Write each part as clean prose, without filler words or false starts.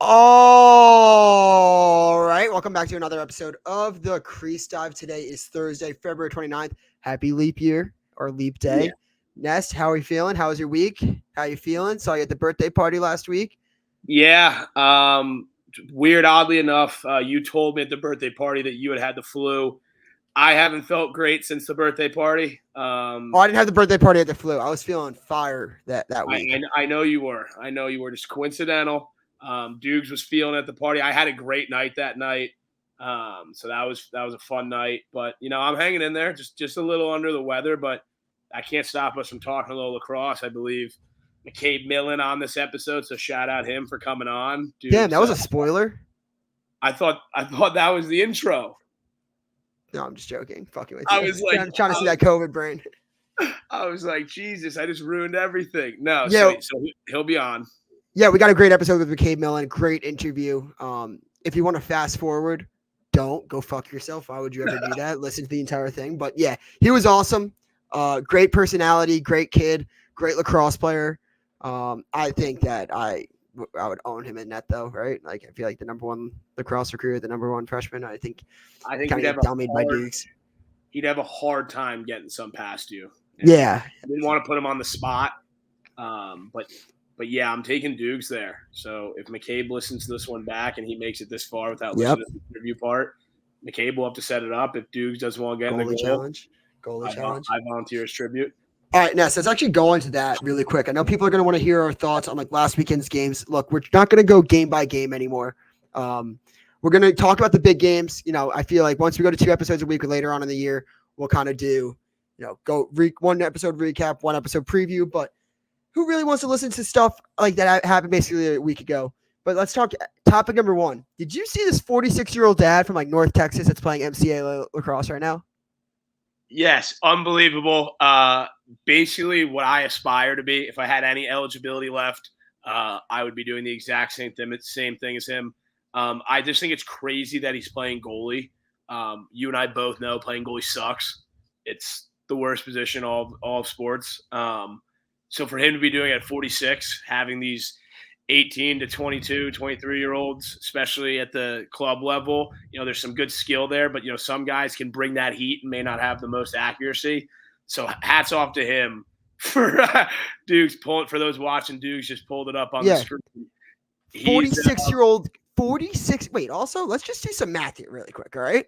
All right, welcome back to another episode of the Crease Dive. Today is Thursday, February 29th. Happy leap year or leap Yeah. day. Nest, how are you feeling? How was your week? How you feeling? Saw you at the birthday party last week. Yeah. Weird, oddly enough, you told me at the birthday party that you had the flu. I haven't felt great since the birthday party. Oh, I didn't have the birthday party at the flu. I was feeling fire that I, week. I know you were. I know you were. Just coincidental. Doogs was feeling at the party. I had a great night that night. So that was a fun night. But I'm hanging in there, just a little under the weather, but that can't stop us from talking a little lacrosse. I believe McCabe Millon on this episode, so shout out him for coming on. Damn, Doogs, that was a spoiler. I thought that was the intro. No, I'm just joking. Fucking with I you. was like, trying to see that COVID brain. I was like, Jesus, I just ruined everything. No, Yeah. so he'll be on. Yeah, we got a great episode with McCabe Millon. Great interview. If you want to fast forward, don't go fuck yourself. Why would you ever do that? Listen to the entire thing. But yeah, he was awesome. Great personality, great kid, great lacrosse player. I think that I would own him in net though, right? Like I feel like the number one lacrosse recruiter, the number one freshman. I think he'd kind have of dominated by Dukes. He'd have a hard time getting some past you. And yeah, I didn't want to put him on the spot, but yeah, I'm taking Dukes there. So if McCabe listens to this one back and he makes it this far without listening to the interview part, McCabe will have to set it up. If Dukes doesn't want to get in the goal, challenge, I volunteer as tribute. All right, Ness, let's actually go into that really quick. I know people are going to want to hear our thoughts on like last weekend's games. Look, we're not going to go game by game anymore. We're going to talk about the big games. I feel like once we go to 2 episodes a week or later on in the year, we'll kind of do, go one episode recap, one episode preview. But who really wants to listen to stuff like that happened basically a week ago? But let's talk topic number 1. Did you see this 46-year-old dad from like North Texas that's playing MCA lacrosse right now? Yes, unbelievable. Basically what I aspire to be. If I had any eligibility left, I would be doing the exact same thing as him. I just think it's crazy that he's playing goalie. You and I both know playing goalie sucks. It's the worst position all of sports. So for him to be doing it at 46, having these 18 to 22, 23-year-olds, especially at the club level, there's some good skill there, but, some guys can bring that heat and may not have the most accuracy. So hats off to him for Dukes pulling, for those watching Dukes just pulled it up on the screen. 46-year-old, 46. Wait, also, let's just do some math here really quick, all right?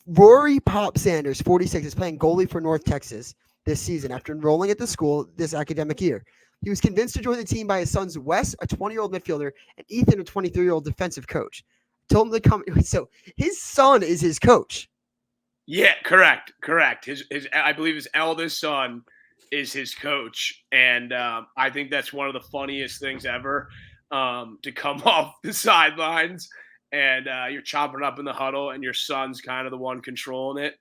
Rory Pop Sanders, 46, is playing goalie for North Texas this season after enrolling at the school this academic year. He was convinced to join the team by his sons Wes, a 20-year-old midfielder, and Ethan, a 23-year-old defensive coach. Told him to come. So his son is his coach. Yeah, correct. His I believe his eldest son is his coach, and I think that's one of the funniest things ever, to come off the sidelines and you're chopping up in the huddle, and your son's kind of the one controlling it.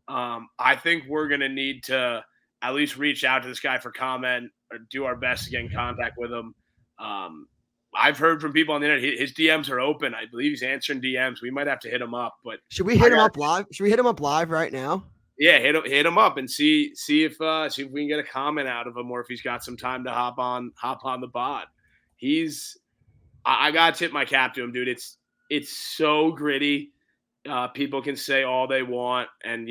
I think we're gonna need to at least reach out to this guy for comment or do our best to get in contact with him. I've heard from people on the internet, his DMs are open. I believe he's answering DMs. We might have to hit him up. But should we hit him up live? Should we hit him up live right now? Yeah, hit him up and see if we can get a comment out of him, or if he's got some time to hop on the pod. I gotta tip my cap to him, dude. It's so gritty. People can say all they want, and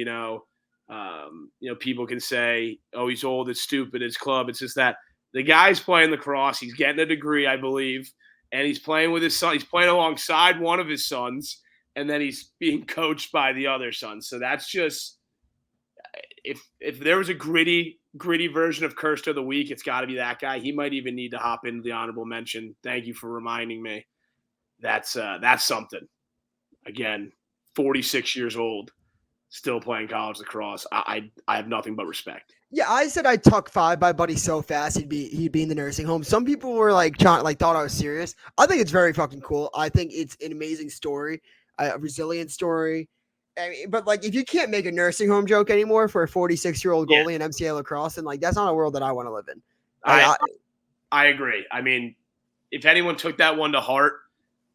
people can say, "Oh, he's old, it's stupid, it's club." It's just that the guy's playing lacrosse. He's getting a degree, I believe, and he's playing with his son. He's playing alongside one of his sons, and then he's being coached by the other son. So that's just, if there was a gritty version of Cursed of the Week, it's got to be that guy. He might even need to hop into the honorable mention. Thank you for reminding me. That's something. Again, 46 years old, still playing college lacrosse. I have nothing but respect. Yeah, I said I'd tuck 5 by Buddy so fast he'd be in the nursing home. Some people were thought I was serious. I think it's very fucking cool. I think it's an amazing story, a resilient story. I mean, but if you can't make a nursing home joke anymore for a 46-year-old goalie in MCA lacrosse, then that's not a world that I want to live in. I agree. I mean, if anyone took that one to heart,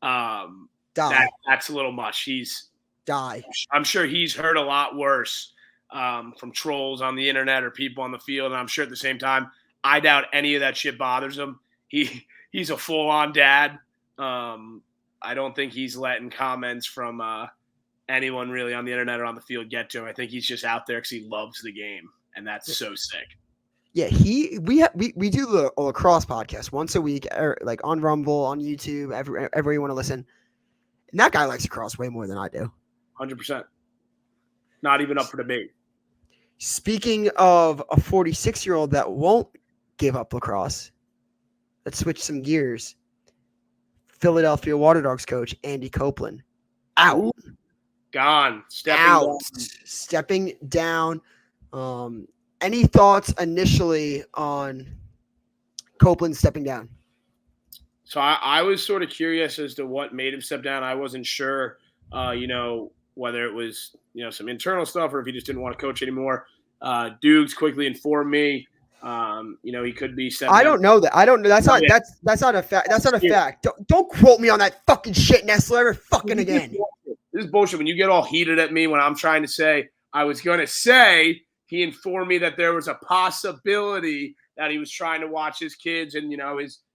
that's a little much. I'm sure he's heard a lot worse from trolls on the internet or people on the field. And I'm sure at the same time, I doubt any of that shit bothers him. he's a full-on dad. I don't think he's letting comments from anyone really on the internet or on the field get to him. I think he's just out there because he loves the game, and that's so sick. Yeah, we do the lacrosse podcast once a week, like on Rumble, on YouTube, everywhere you want to listen. And that guy likes lacrosse way more than I do. 100%. Not even up for debate. Speaking of a 46-year-old that won't give up lacrosse, let's switch some gears. Philadelphia Waterdogs coach Andy Copelan out. Gone. Stepping down. Any thoughts initially on Copeland stepping down? So I was sort of curious as to what made him step down. I wasn't sure, whether it was, some internal stuff or if he just didn't want to coach anymore. Doogs quickly informed me, he could be stepping I don't know that. I don't know. That's not a fact. That's not a fact. Don't quote me on that fucking shit, Nestler, ever fucking again. This is bullshit. When you get all heated at me when I'm trying to say, I was going to say, he informed me that there was a possibility that he was trying to watch his kids and,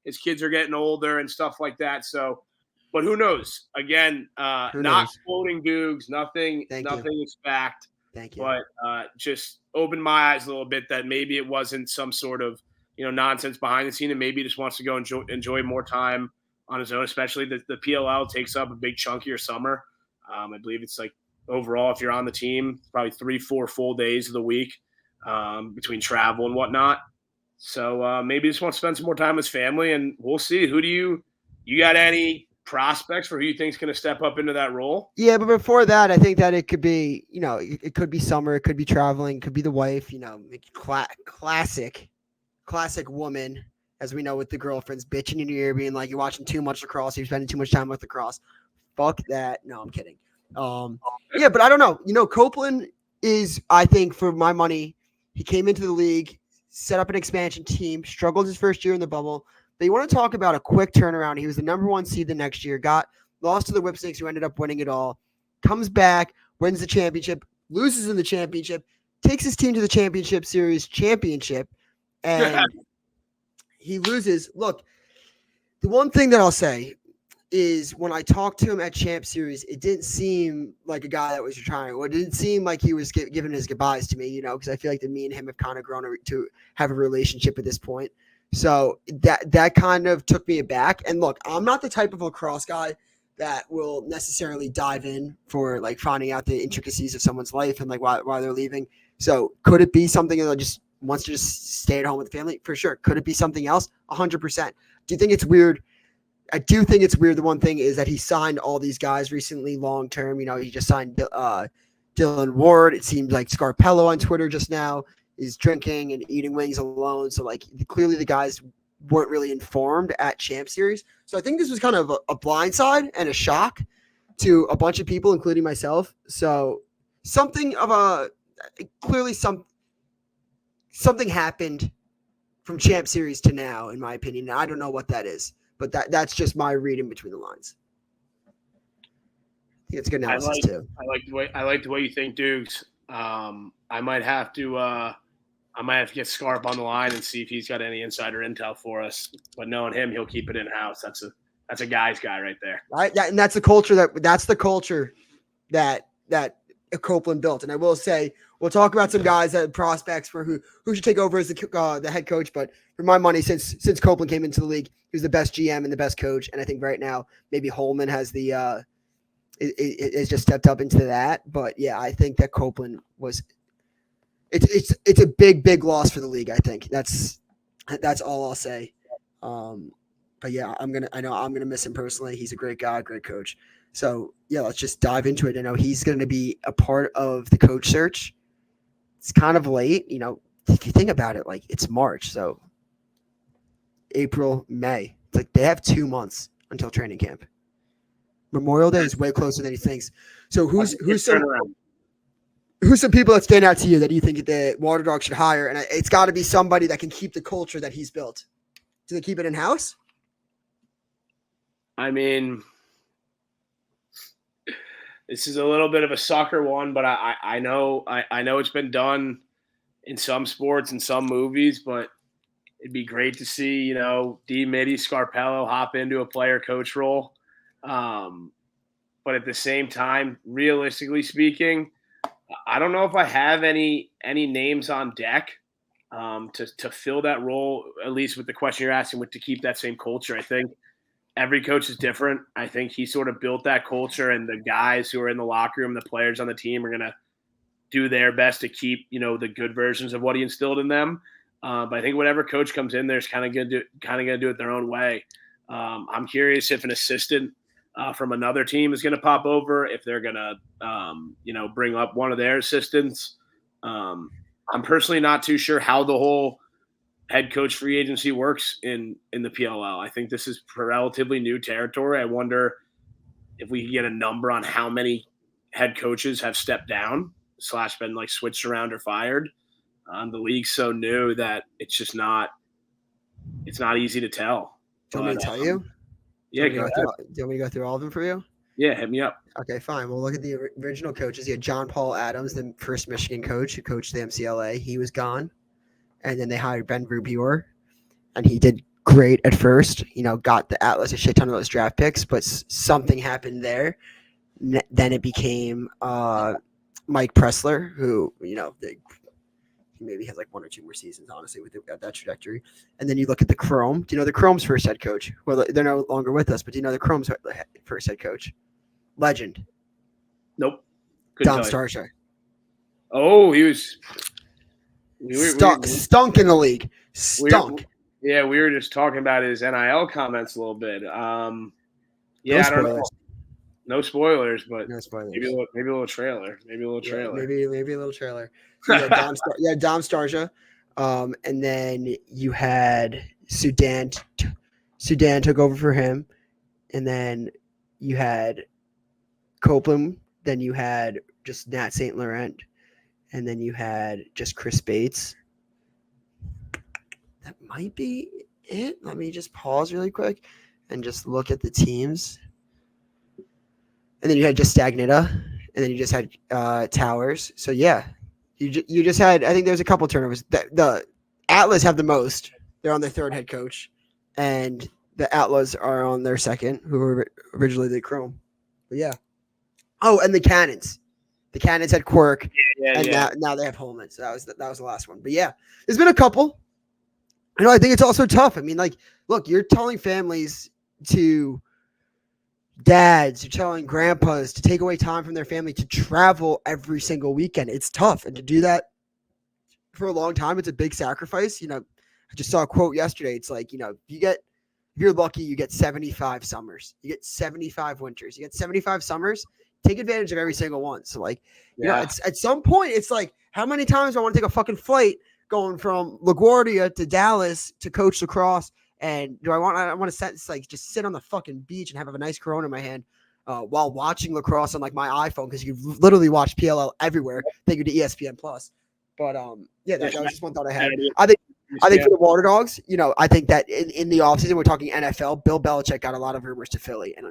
his kids are getting older and stuff like that. So, but who knows? Again, not quoting Doogs, nothing is fact. Thank you. But just opened my eyes a little bit that maybe it wasn't some sort of, nonsense behind the scene, and maybe he just wants to go enjoy more time on his own, especially the PLL takes up a big chunk of your summer. I believe it's like overall, if you're on the team, probably 3-4 full days of the week between travel and whatnot. So maybe just want to spend some more time with his family, and we'll see. Who do you got any prospects for who you think is going to step up into that role? Yeah, but before that, I think that it could be, it could be summer, it could be traveling, it could be the wife, classic woman, as we know, with the girlfriends bitching in your ear, being like, you're watching too much lacrosse, you're spending too much time with lacrosse. Fuck that. No, I'm kidding. Yeah, but I don't know. Copeland is, I think, for my money, he came into the league, set up an expansion team, struggled his first year in the bubble. But you want to talk about a quick turnaround. He was the number 1 seed the next year, lost to the Whipsnakes, who ended up winning it all, comes back, wins the championship, loses in the championship, takes his team to the championship series championship, and he loses. Look, the one thing that I'll say is when I talked to him at Champ Series, it didn't seem like a guy that was trying. Or it didn't seem like he was giving his goodbyes to me, because I feel like me and him have kind of grown to have a relationship at this point. So that kind of took me aback. And look, I'm not the type of lacrosse guy that will necessarily dive in for like finding out the intricacies of someone's life and like why they're leaving. So could it be something that just wants to just stay at home with the family? For sure. Could it be something else? 100%. Do you think it's weird? I do think it's weird. The one thing is that he signed all these guys recently long-term. He just signed Dylan Ward. It seems like Scarpello on Twitter just now is drinking and eating wings alone. So, clearly the guys weren't really informed at Champ Series. So I think this was kind of a blindside and a shock to a bunch of people, including myself. So something happened from Champ Series to now, in my opinion. I don't know what that is. But that's just my reading between the lines. I think it's good analysis too. I like the way you think, Dukes. I might have to get Scarp on the line and see if he's got any insider intel for us. But knowing him, he'll keep it in house. That's a guy's guy right there. Right, and that's the culture that Copeland built. And I will say, we'll talk about some guys that prospects for who should take over as the head coach. But for my money, since Copeland came into the league, he was the best GM and the best coach. And I think right now maybe Holman has has just stepped up into that. But yeah, I think that Copeland was. It's a big loss for the league. I think that's all I'll say. But yeah, I'm gonna miss him personally. He's a great guy, great coach. So yeah, let's just dive into it. I know he's going to be a part of the coach search. It's kind of late, if you think about it, it's March. So April, May, they have 2 months until training camp. Memorial Day is way closer than he thinks. So who's some people that stand out to you that you think the Waterdogs should hire? And it's got to be somebody that can keep the culture that he's built. Do they keep it in house? I mean, this is a little bit of a sucker one, but I know it's been done in some sports and some movies, but It'd be great to see, D. Mitty Scarpello hop into a player coach role. But at the same time, realistically speaking, I don't know if I have any names on deck to fill that role, at least with the question you're asking, to keep that same culture. I think every coach is different. I think he sort of built that culture, and the guys who are in the locker room, the players on the team, are going to do their best to keep, the good versions of what he instilled in them. But I think whatever coach comes in there is kind of going to do it their own way. I'm curious if an assistant from another team is going to pop over, if they're going to, bring up one of their assistants. I'm personally not too sure how the whole head coach free agency works in the PLL. I think this is relatively new territory. I wonder if we can get a number on how many head coaches have stepped down / been like switched around or fired. The league's so new that it's just not easy to tell. Do you want me to tell you? Yeah, do you want me to go through all of them for you? Yeah, hit me up. Okay, fine. We'll look at the original coaches. You had John Paul Adams, the first Michigan coach who coached the MCLA. He was gone. And then they hired Ben Rubior, and he did great at first. Got the Atlas a shit ton of those draft picks, but something happened there. Then it became Mike Pressler, who, he maybe has like 1 or 2 more seasons, honestly, with that trajectory. And then you look at the Chrome. Do you know the Chrome's first head coach? Well, they're no longer with us, but do you know the Chrome's first head coach? Legend. Nope. Dom Starshire. Oh, he was stunk in the league. Stunk. We were just talking about his NIL comments a little bit. I don't know. No spoilers, but no spoilers. Maybe a little trailer. Maybe a little trailer. Yeah, Dom Starja. And then you had Sudan. Sudan took over for him. And then you had Copeland. Then you had just Nat St. Laurent. And then you had just Chris Bates. That might be it. Let me just pause really quick and just look at the teams. And then you had just Stagnita, and then you just had Towers. So, yeah, you just had – I think there's a couple turnovers. The Atlas have the most. They're on their third head coach. And the Atlas are on their second, who were originally the Chrome. But, yeah. Oh, and the Cannons. The Cannons had Quirk, now they have Holman. So that was the last one. But, yeah, there's been a couple. I think it's also tough. I mean, like, look, you're telling families to – dads, you're telling grandpas to take away time from their family to travel every single weekend. It's tough. And to do that for a long time, it's a big sacrifice. I just saw a quote yesterday. It's like, if you're lucky, you get 75 summers. You get 75 winters. You get 75 summers. Take advantage of every single one. So, like, it's at some point, it's like, how many times do I want to take a fucking flight going from LaGuardia to Dallas to coach lacrosse? And I want to just sit on the fucking beach and have a nice Corona in my hand while watching lacrosse on like my iPhone, because you can literally watch PLL everywhere. Thank you to ESPN Plus. But that was just one thought I had. I think for the Waterdogs, I think that in the offseason, we're talking NFL. Bill Belichick got a lot of rumors to Philly, and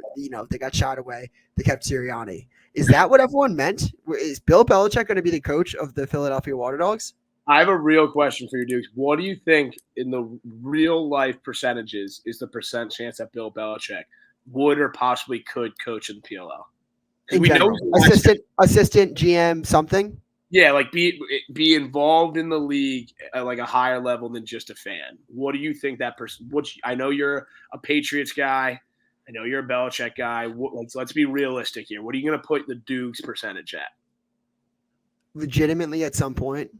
they got shot away. They kept Sirianni. Is that what everyone meant? Is Bill Belichick going to be the coach of the Philadelphia Waterdogs? I have a real question for you, Dukes. What do you think in the real life percentages is the % chance that Bill Belichick would or possibly could coach in the PLL? We know assistant GM something. Yeah, like be involved in the league at like a higher level than just a fan. What do you think that person? I know you're a Patriots guy. I know you're a Belichick guy. Let's be realistic here. What are you going to put the Dukes percentage at? Legitimately, at some point.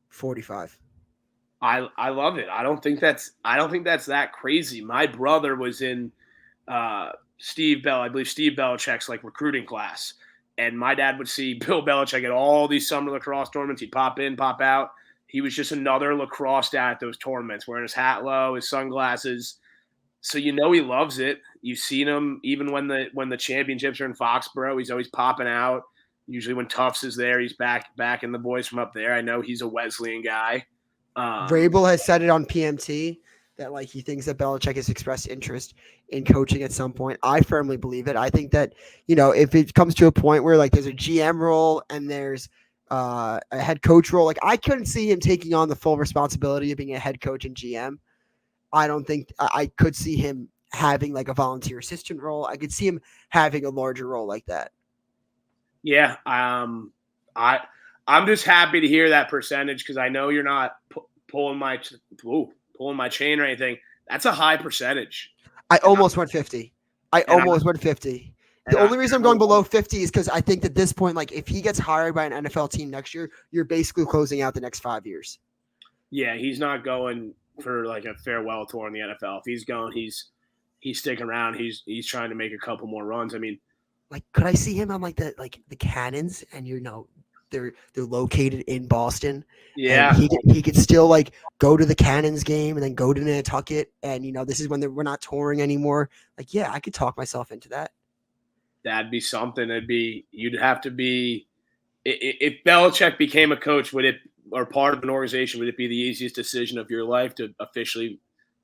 45. I love it. I don't think that's that crazy. My brother was in I believe Steve Belichick's like recruiting class, and my dad would see Bill Belichick at all these summer lacrosse tournaments. He'd pop in, pop out. He was just another lacrosse dad at those tournaments, wearing his hat low, his sunglasses. So he loves it. You've seen him even when the championships are in Foxborough. He's always popping out. Usually when Tufts is there, he's back in the boys from up there. I know he's a Wesleyan guy. Vrabel has said it on PMT that like he thinks that Belichick has expressed interest in coaching at some point. I firmly believe it. I think that, if it comes to a point where like there's a GM role and there's a head coach role. Like I couldn't see him taking on the full responsibility of being a head coach and GM. I don't think I could see him having like a volunteer assistant role. I could see him having a larger role like that. Yeah, I'm just happy to hear that percentage because I know you're not pulling my chain or anything. That's a high percentage. I almost went 50. I almost went 50. The only reason I'm going below 50 is because I think at this point, like if he gets hired by an NFL team next year, you're basically closing out the next 5 years. Yeah, he's not going for like a farewell tour in the NFL. If he's going, he's sticking around. He's trying to make a couple more runs. I mean, like could I see him on like the Cannons, and they're located in Boston. Yeah, and he could still like go to the Cannons game and then go to Nantucket, and this is when we're not touring anymore. Like, yeah, I could talk myself into that. That'd be something. You'd have to be if Belichick became a coach, or part of an organization, would it be the easiest decision of your life to officially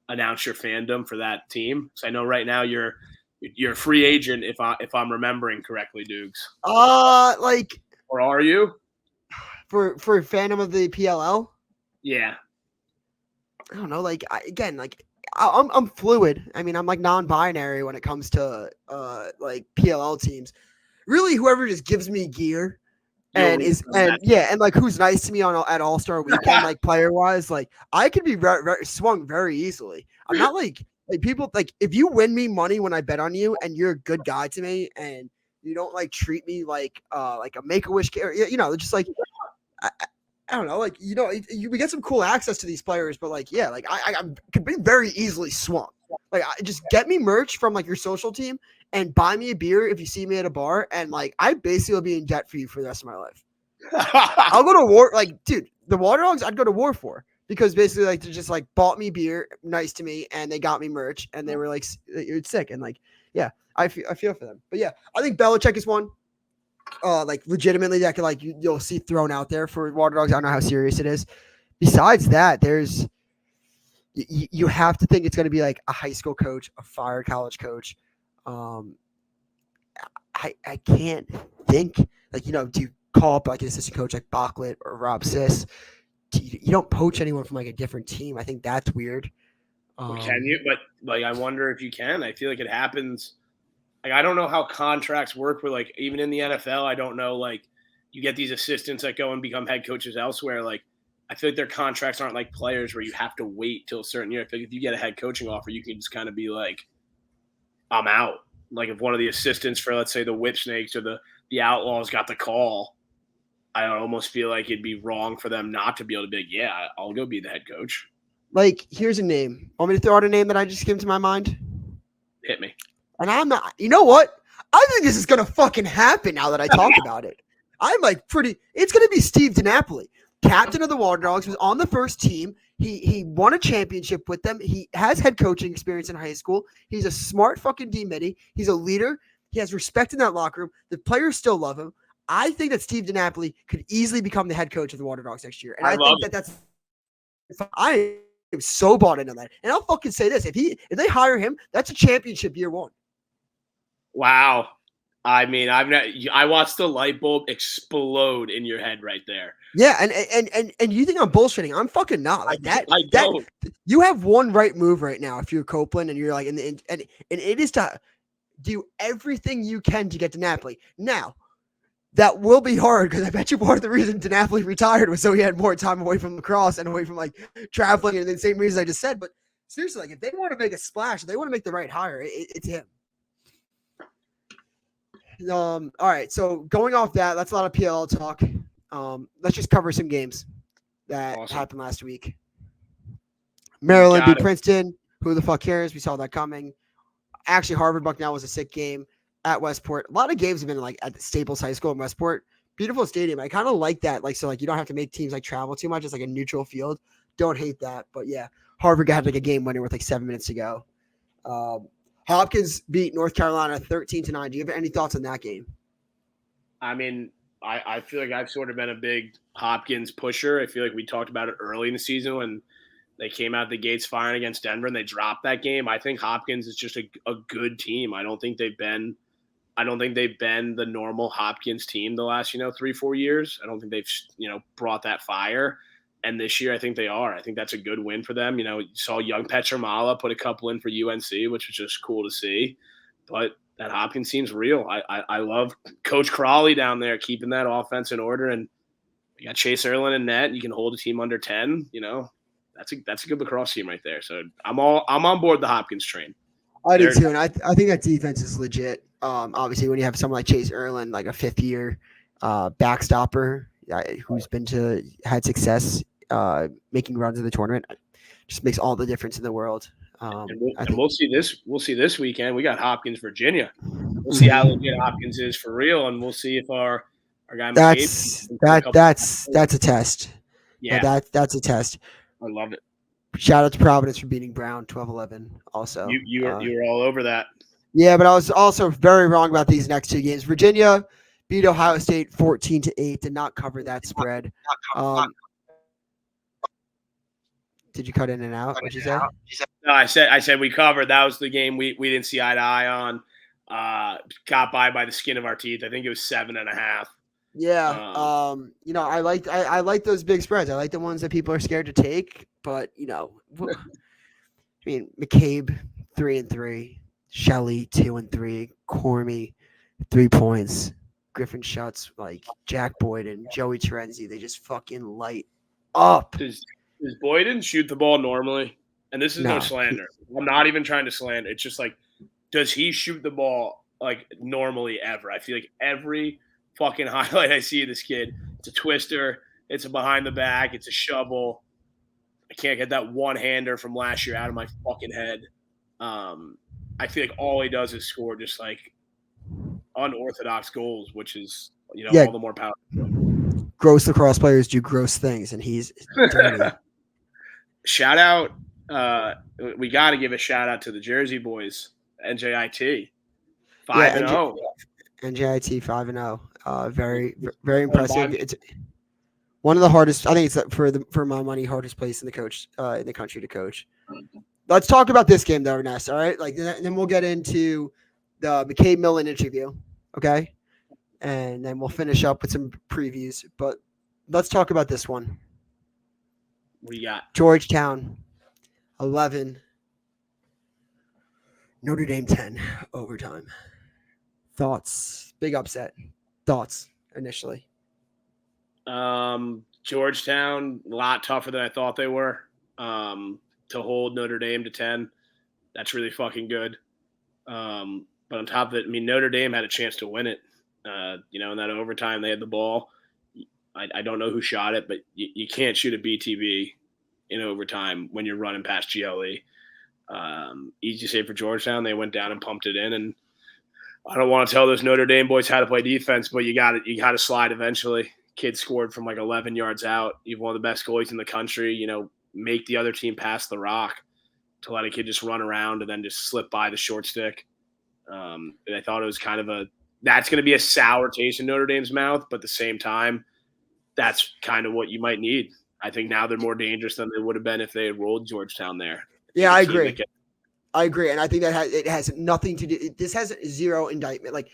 announce your fandom for that team? So I know right now you're a free agent, if I'm remembering correctly, Doogs. Like, or are you for fandom of the PLL? Yeah, I don't know. Like, I'm fluid. I mean, I'm like non-binary when it comes to like PLL teams. Really, whoever just gives me gear and like who's nice to me at All-Star Weekend, like player wise, like I could be swung very easily. I'm not like people like if you win me money when I bet on you and you're a good guy to me and you don't like treat me like a Make-A-Wish character, just like I don't know, like we get some cool access to these players, but like yeah, like I could be very easily swung. Like just get me merch from like your social team and buy me a beer if you see me at a bar, and like I basically will be in debt for you for the rest of my life. I'll go to war. Like, dude, the Waterdogs I'd go to war for because basically like they just like bought me beer, nice to me, and they got me merch, and they were like it's sick, and like yeah, I feel for them. But yeah, I think Belichick is one. Like legitimately that could like you'll see thrown out there for Waterdogs. I don't know how serious it is. Besides that, there's you have to think it's going to be like a high school coach, a fired college coach. I can't think like do you call up like an assistant coach like Bachlet or Rob Sis? You don't poach anyone from like a different team. I think that's weird. Can you? But like I wonder if you can. I feel like it happens. Like I don't know how contracts work with like even in the NFL. I don't know like you get these assistants that go and become head coaches elsewhere. Like I feel like their contracts aren't like players where you have to wait till a certain year. I feel like if you get a head coaching offer, you can just kind of be like, I'm out. Like if one of the assistants for let's say the Whip Snakes or the Outlaws got the call, I almost feel like it'd be wrong for them not to be able to be like, yeah, I'll go be the head coach. Like here's a name. Want me to throw out a name that I just came to my mind? Hit me. And I'm not, you know what? I think this is going to fucking happen now that I talk about it. I'm like it's going to be Steve DiNapoli, captain of the Waterdogs, was on the first team. He won a championship with them. He has head coaching experience in high school. He's a smart fucking D-Mitty. He's a leader. He has respect in that locker room. The players still love him. I think that Steve DiNapoli could easily become the head coach of the Waterdogs next year. And I think that's I am so bought into that. And I'll fucking say this. If they hire him, that's a championship year one. Wow. I mean, I watched the light bulb explode in your head right there. Yeah, and you think I'm bullshitting? I'm fucking not. Like that. I don't. You have one right move right now if you're Copeland and you're like, and it is to do everything you can to get to Napoli. Now, that will be hard because I bet you part of the reason DiNapoli retired was so he had more time away from lacrosse and away from like traveling, and the same reason I just said. But seriously, like if they want to make a splash, if they want to make the right hire, it's him. All right, so going off that's a lot of PLL talk. Let's just cover some games that happened last week. Maryland beat Princeton. Who the fuck cares? We saw that coming. Actually, Harvard Bucknell was a sick game at Westport. A lot of games have been like at Staples High School in Westport. Beautiful stadium. I kind of like that. Like so, like you don't have to make teams like travel too much. It's like a neutral field. Don't hate that. But yeah, Harvard had like a game winner with like 7 minutes to go. Hopkins beat North Carolina 13-9. Do you have any thoughts on that game? I mean, I feel like I've sort of been a big Hopkins pusher. I feel like we talked about it early in the season when they came out the gates firing against Denver and they dropped that game. I think Hopkins is just a good team. I don't think they've been I don't think they've been the normal Hopkins team the last 3-4 years. I don't think they've brought that fire. And this year, I think they are. I think that's a good win for them. You saw young Petramala put a couple in for UNC, which was just cool to see. But that Hopkins team's real. I love Coach Crawley down there keeping that offense in order. And you got Chase Erlin in net. You can hold a team under 10. That's a good lacrosse team right there. So I'm on board the Hopkins train. I do too, and I think that defense is legit. Obviously, when you have someone like Chase Erlin, like a fifth-year backstopper who's had success making runs in the tournament, just makes all the difference in the world. We'll see this. We'll see this weekend. We got Hopkins, Virginia. We'll see how legit Hopkins is for real, and we'll see if our guy McCabe. That's a test. Yeah, that's a test. I love it. Shout out to Providence for beating Brown 12-11 also. You were all over that. Yeah, but I was also very wrong about these next two games. Virginia beat Ohio State 14-8, did not cover that spread. Did you cut in and out? What'd you say? No, I said we covered. That was the game we didn't see eye to eye on. Got by the skin of our teeth. I think it was 7.5. Yeah. I like those big spreads. I like the ones that people are scared to take, but I mean, McCabe 3-3, Shelley 2-3, Cormy 3 points, Griffin Schutz, like Jack Boyden, Joey Terenzi, they just fucking light up. Does Boyden shoot the ball normally? And this is no slander. I'm not even trying to slander. It's just like, does he shoot the ball like normally ever? I feel like every fucking highlight I see of this kid, it's a twister, it's a behind the back, it's a shovel. I can't get that one-hander from last year out of my fucking head. I feel like all he does is score just like unorthodox goals, which is all the more powerful. Gross lacrosse players do gross things, and he's dirty. Shout out, we got to give a shout out to the Jersey boys, NJIT, 5-0. NJIT 5-0. Very, very impressive. It's one of the hardest. I think it's for my money hardest place in the country to coach. Let's talk about this game though, Ness. All right, like then we'll get into the McCabe Millon interview. Okay, and then we'll finish up with some previews. But let's talk about this one. What do you got? Georgetown 11, Notre Dame 10 overtime. Thoughts? Big upset. Thoughts initially? Georgetown, a lot tougher than I thought they were. To hold Notre Dame to 10, that's really fucking good. But on top of it, I mean, Notre Dame had a chance to win it. In that overtime, they had the ball. I don't know who shot it, but you can't shoot a BTB in overtime when you're running past GLE. Easy to say for Georgetown, they went down and pumped it in. And I don't want to tell those Notre Dame boys how to play defense, but you got to slide eventually. Kid scored from like 11 yards out. You've one of the best goalies in the country. Make the other team pass the rock to let a kid just run around and then just slip by the short stick. And I thought it was kind of that's going to be a sour taste in Notre Dame's mouth, but at the same time, that's kind of what you might need. I think now they're more dangerous than they would have been if they had rolled Georgetown there. Yeah, I agree. And I think that it has nothing to do. This has zero indictment. Like,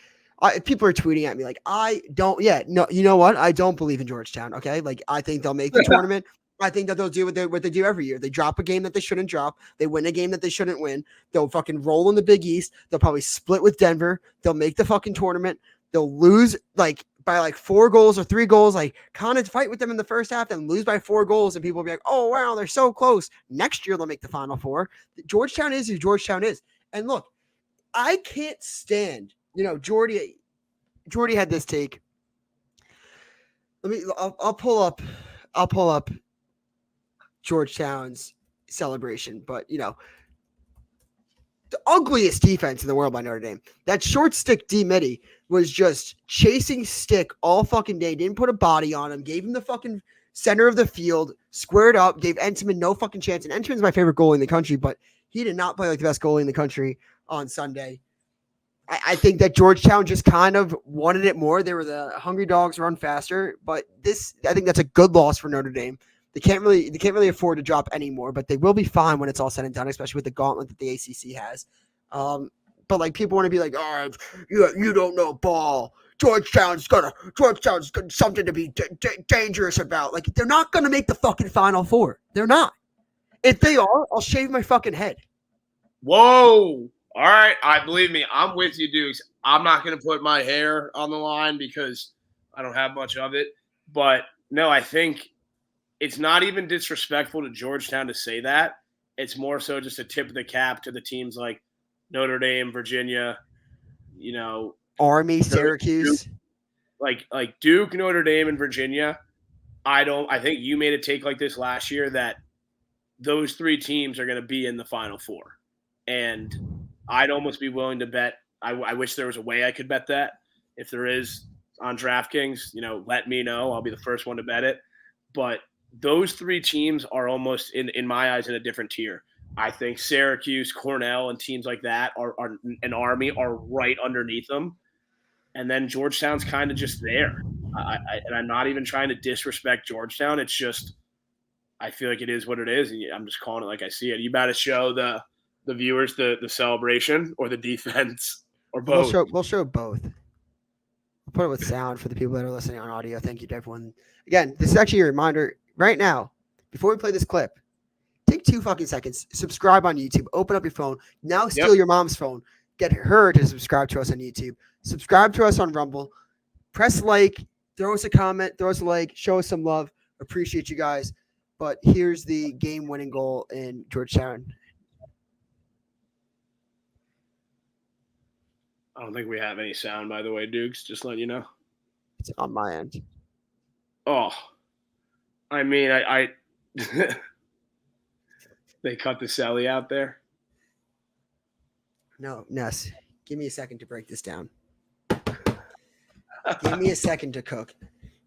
people are tweeting at me like, you know what? I don't believe in Georgetown. Okay, like I think they'll make the tournament. I think that they'll do what they do every year. They drop a game that they shouldn't drop. They win a game that they shouldn't win. They'll fucking roll in the Big East. They'll probably split with Denver. They'll make the fucking tournament. They'll lose like by like 4 goals or 3 goals, like kind of fight with them in the first half, then lose by 4 goals, and people will be like, oh, wow, they're so close. Next year, they'll make the Final Four. Georgetown is who Georgetown is. And look, I can't stand, Jordy had this take. I'll pull up Georgetown's celebration, but the ugliest defense in the world by Notre Dame. That short stick D Mitty was just chasing stick all fucking day, didn't put a body on him, gave him the fucking center of the field, squared up, gave Entman no fucking chance. And Entman's my favorite goalie in the country, but he did not play like the best goalie in the country on Sunday. I think that Georgetown just kind of wanted it more. They were the hungry dogs, run faster, but I think that's a good loss for Notre Dame. They can't really afford to drop anymore, but they will be fine when it's all said and done, especially with the gauntlet that the ACC has. but like people want to be like, oh, you don't know ball. Georgetown's got something to be dangerous about. Like they're not gonna make the fucking Final Four. They're not. If they are, I'll shave my fucking head. Whoa! All right, believe me, I'm with you, Dukes. I'm not gonna put my hair on the line because I don't have much of it. But no, I think it's not even disrespectful to Georgetown to say that. It's more so just a tip of the cap to the teams like Notre Dame, Virginia, Army, Syracuse. Duke, like Duke, Notre Dame, and Virginia. I think you made a take like this last year that those three teams are going to be in the Final Four. And I'd almost be willing to bet. I wish there was a way I could bet that. If there is on DraftKings, let me know. I'll be the first one to bet it. But those three teams are almost, in my eyes, in a different tier. I think Syracuse, Cornell, and teams like that are an Army are right underneath them. And then Georgetown's kind of just there. And I'm not even trying to disrespect Georgetown. It's just I feel like it is what it is. And I'm just calling it like I see it. You about to show the viewers the celebration or the defense or both? We'll show both. We'll put it with sound for the people that are listening on audio. Thank you to everyone. Again, this is actually a reminder right now. Before we play this clip, take 2 fucking seconds. Subscribe on YouTube. Open up your phone. Now steal your mom's phone. Get her to subscribe to us on YouTube. Subscribe to us on Rumble. Press like. Throw us a comment. Throw us a like. Show us some love. Appreciate you guys. But here's the game-winning goal in Georgetown. I don't think we have any sound, by the way, Dukes. Just letting you know. It's on my end. Oh, I mean, I they cut the celly out there. No, Ness, give me a second to break this down. Give me a second to cook.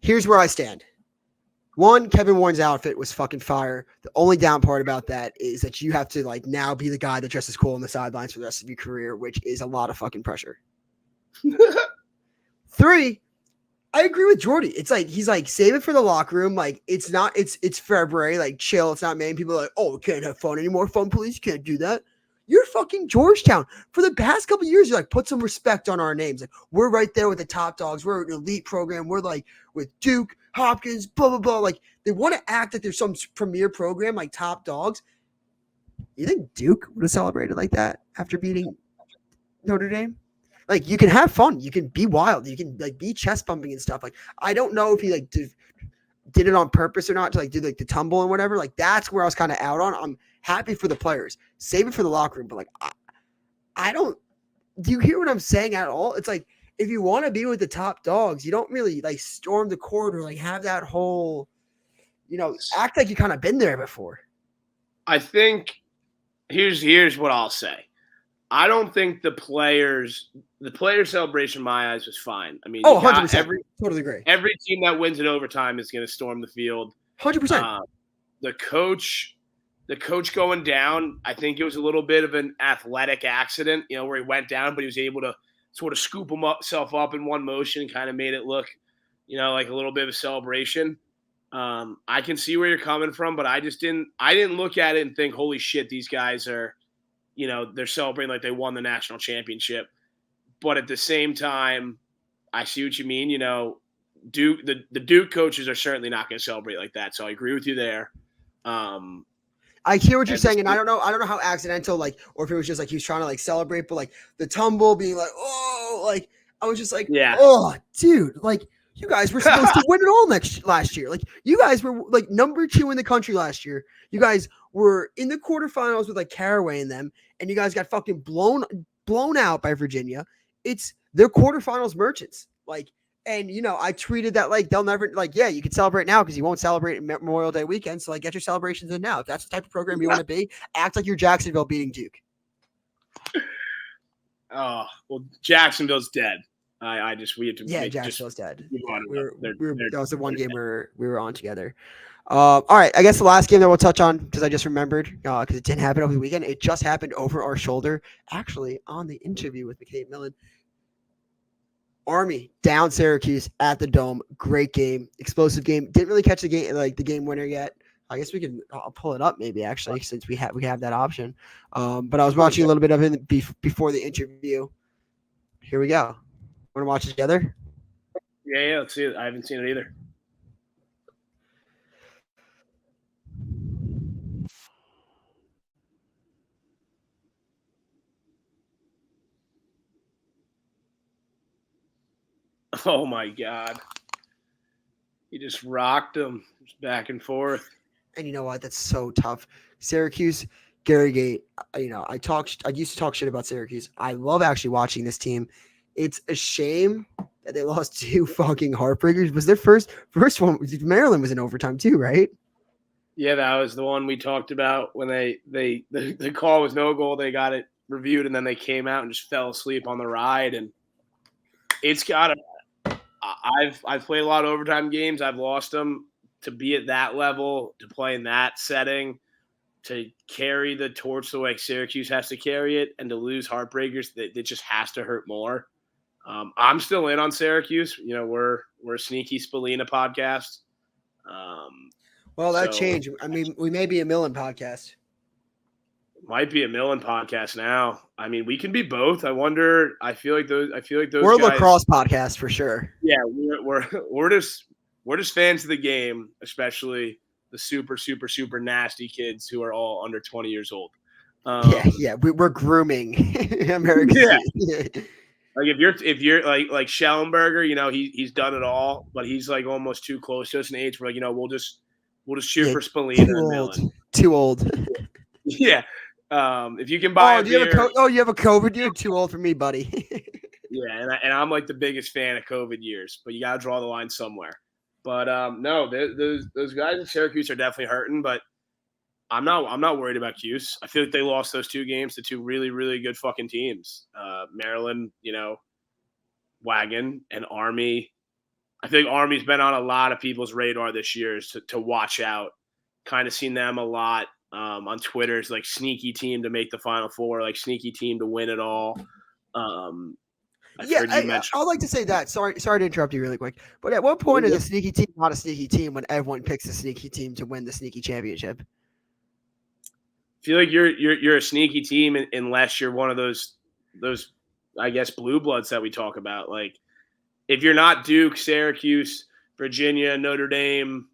Here's where I stand. 1, Kevin Warren's outfit was fucking fire. The only down part about that is that you have to now be the guy that dresses cool on the sidelines for the rest of your career, which is a lot of fucking pressure. 3, I agree with Jordy. It's he's save it for the locker room. It's February, chill. It's not May. People are like, oh, we can't have fun anymore. Fun police, you can't do that. You're fucking Georgetown. For the past couple of years, you're put some respect on our names. We're right there with the top dogs. We're an elite program. We're with Duke, Hopkins, blah, blah, blah. They want to act like there's some premier program like top dogs. You think Duke would have celebrated like that after beating Notre Dame? You can have fun. You can be wild. You can be chest bumping and stuff. I don't know if he did it on purpose or not to do the tumble and whatever. That's where I was kind of out on. I'm happy for the players. Save it for the locker room. But I don't. Do you hear what I'm saying at all? It's if you want to be with the top dogs, you don't really storm the court or have that whole, act like you kind of been there before. I think here's what I'll say. I don't think the player celebration in my eyes was fine. I mean, 100%. Totally agree. Every team that wins in overtime is going to storm the field. 100%. The coach going down, I think it was a little bit of an athletic accident, where he went down, but he was able to sort of scoop himself up in one motion and kind of made it look, like a little bit of a celebration. I can see where you're coming from, but I didn't look at it and think, holy shit, these guys are, they're celebrating like they won the national championship. But at the same time, I see what you mean. Duke, the Duke coaches are certainly not going to celebrate like that. So I agree with you there. I hear what you're saying, and I don't know how accidental, or if it was just he was trying to celebrate, but the tumble being I was just yeah. Oh, dude, you guys were supposed to win it all last year. You guys were number 2 in the country last year. You guys were in the quarterfinals with Caraway in them, and you guys got fucking blown out by Virginia. They're quarterfinals merchants. And I tweeted that they'll never yeah, you can celebrate now because you won't celebrate Memorial Day weekend. So get your celebrations in now. If that's the type of program you want to be, act like you're Jacksonville beating Duke. Oh well, Jacksonville's dead. We had to. Yeah, Jacksonville's dead. That was the one game where we were on together. All right, I guess the last game that we'll touch on because I just remembered because it didn't happen over the weekend. It just happened over our shoulder, actually, on the interview with McCabe Millon. Army down Syracuse at the Dome. Great game, explosive game. Didn't really catch the game winner yet. I guess I'll pull it up maybe actually since we have that option. But I was watching a little bit of it before the interview. Here we go. Want to watch it together? Yeah, let's see it. I haven't seen it either. Oh my God. He just rocked him just back and forth. And you know what? That's so tough. Syracuse, Gary Gate. I used to talk shit about Syracuse. I love actually watching this team. It's a shame that they lost 2 fucking heartbreakers. Was their first one? Maryland was in overtime too, right? Yeah, that was the one we talked about when the call was no goal. They got it reviewed and then they came out and just fell asleep on the ride. And it's got to. I've played a lot of overtime games. I've lost them. To be at that level, to play in that setting, to carry the torch the way Syracuse has to carry it, and to lose heartbreakers, that just has to hurt more. I'm still in on Syracuse. You know, we're a sneaky Spallina podcast. Well, that changed. I mean, we may be a Millon podcast. Might be a Millon podcast now. I mean, we can be both. I wonder. I feel like those. We're guys, a lacrosse podcast for sure. Yeah, we're just fans of the game, especially the super, super, super nasty kids who are all under 20 years old. We're grooming American. Yeah. Like if you're like Schellenberger, you know, he's done it all, but he's like almost too close to us in age. We're like, you know, we'll just cheer for Spallina and Millon. Too old. Yeah. If you can buy you have a COVID? You're too old for me, buddy. Yeah, and I'm like the biggest fan of COVID years, but you got to draw the line somewhere. But no, those guys in Syracuse are definitely hurting, but I'm not worried about Cuse. I feel like they lost those 2 games to 2 really, really good fucking teams. Maryland, you know, Wagon and Army. I think Army's been on a lot of people's radar this year to watch out. Kind of seen them a lot on Twitter. It's like sneaky team to make the Final Four, like sneaky team to win it all. I'd like to say that. Sorry to interrupt you really quick. But at what point is a sneaky team not a sneaky team when everyone picks a sneaky team to win the sneaky championship? I feel like you're a sneaky team unless you're one of those I guess blue bloods that we talk about. Like if you're not Duke, Syracuse, Virginia, Notre Dame,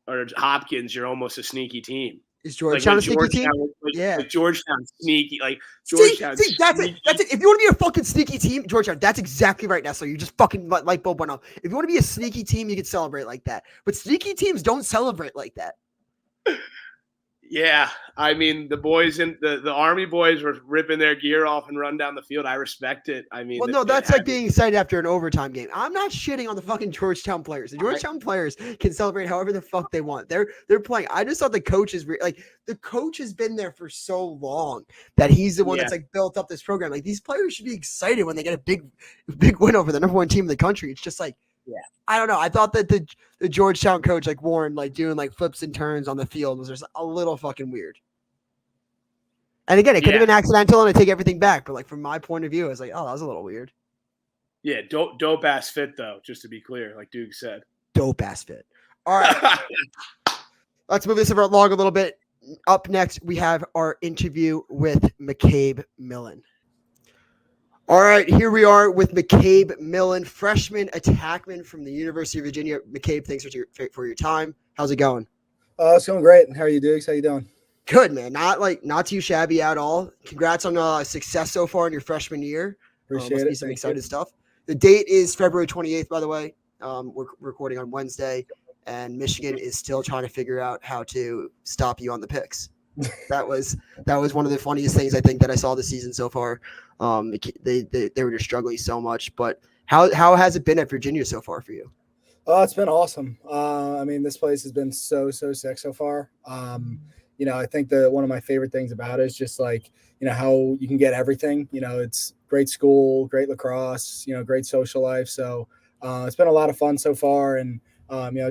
or Hopkins, you're almost a sneaky team. Is Georgetown a sneaky team? Like Georgetown sneaky. Like Georgetown. See, that's it. That's it. If you want to be a fucking sneaky team, Georgetown, that's exactly right, Nestler. You just fucking light bulb went off. If you want to be a sneaky team, you can celebrate like that. But sneaky teams don't celebrate like that. Yeah, I mean the boys in the Army boys were ripping their gear off and run down the field. I respect it. I mean, well, no, that's like being excited after an overtime game. I'm not shitting on the fucking Georgetown players. The Georgetown players can celebrate however the fuck they want. They're playing. I just thought the coach is the coach has been there for so long that he's the one that's like built up this program. Like these players should be excited when they get a big win over the number 1 team in the country. It's just like. Yeah, I don't know. I thought that the Georgetown coach, like Warren, like doing like flips and turns on the field was just a little fucking weird. And again, it could have been accidental, and I take everything back. But like from my point of view, I was like, oh, that was a little weird. Yeah, dope ass fit though. Just to be clear, like Duke said, dope ass fit. All right, let's move this along a little bit. Up next, we have our interview with McCabe Millon. All right, here we are with McCabe Millon, freshman attackman from the University of Virginia. McCabe, thanks for your time. How's it going? It's going great. How are you, Doogs? How you doing? Good, man. Not too shabby at all. Congrats on success so far in your freshman year. Appreciate it. Be some exciting stuff. The date is February 28th, by the way. We're recording on Wednesday, and Michigan is still trying to figure out how to stop you on the picks. That was one of the funniest things I think that I saw this season so far. They were just struggling so much. But how has it been at Virginia so far for you? It's been awesome. I mean, this place has been so sick so far. I think one of my favorite things about it is just like, how you can get everything. It's great school, great lacrosse, great social life. So it's been a lot of fun so far. And,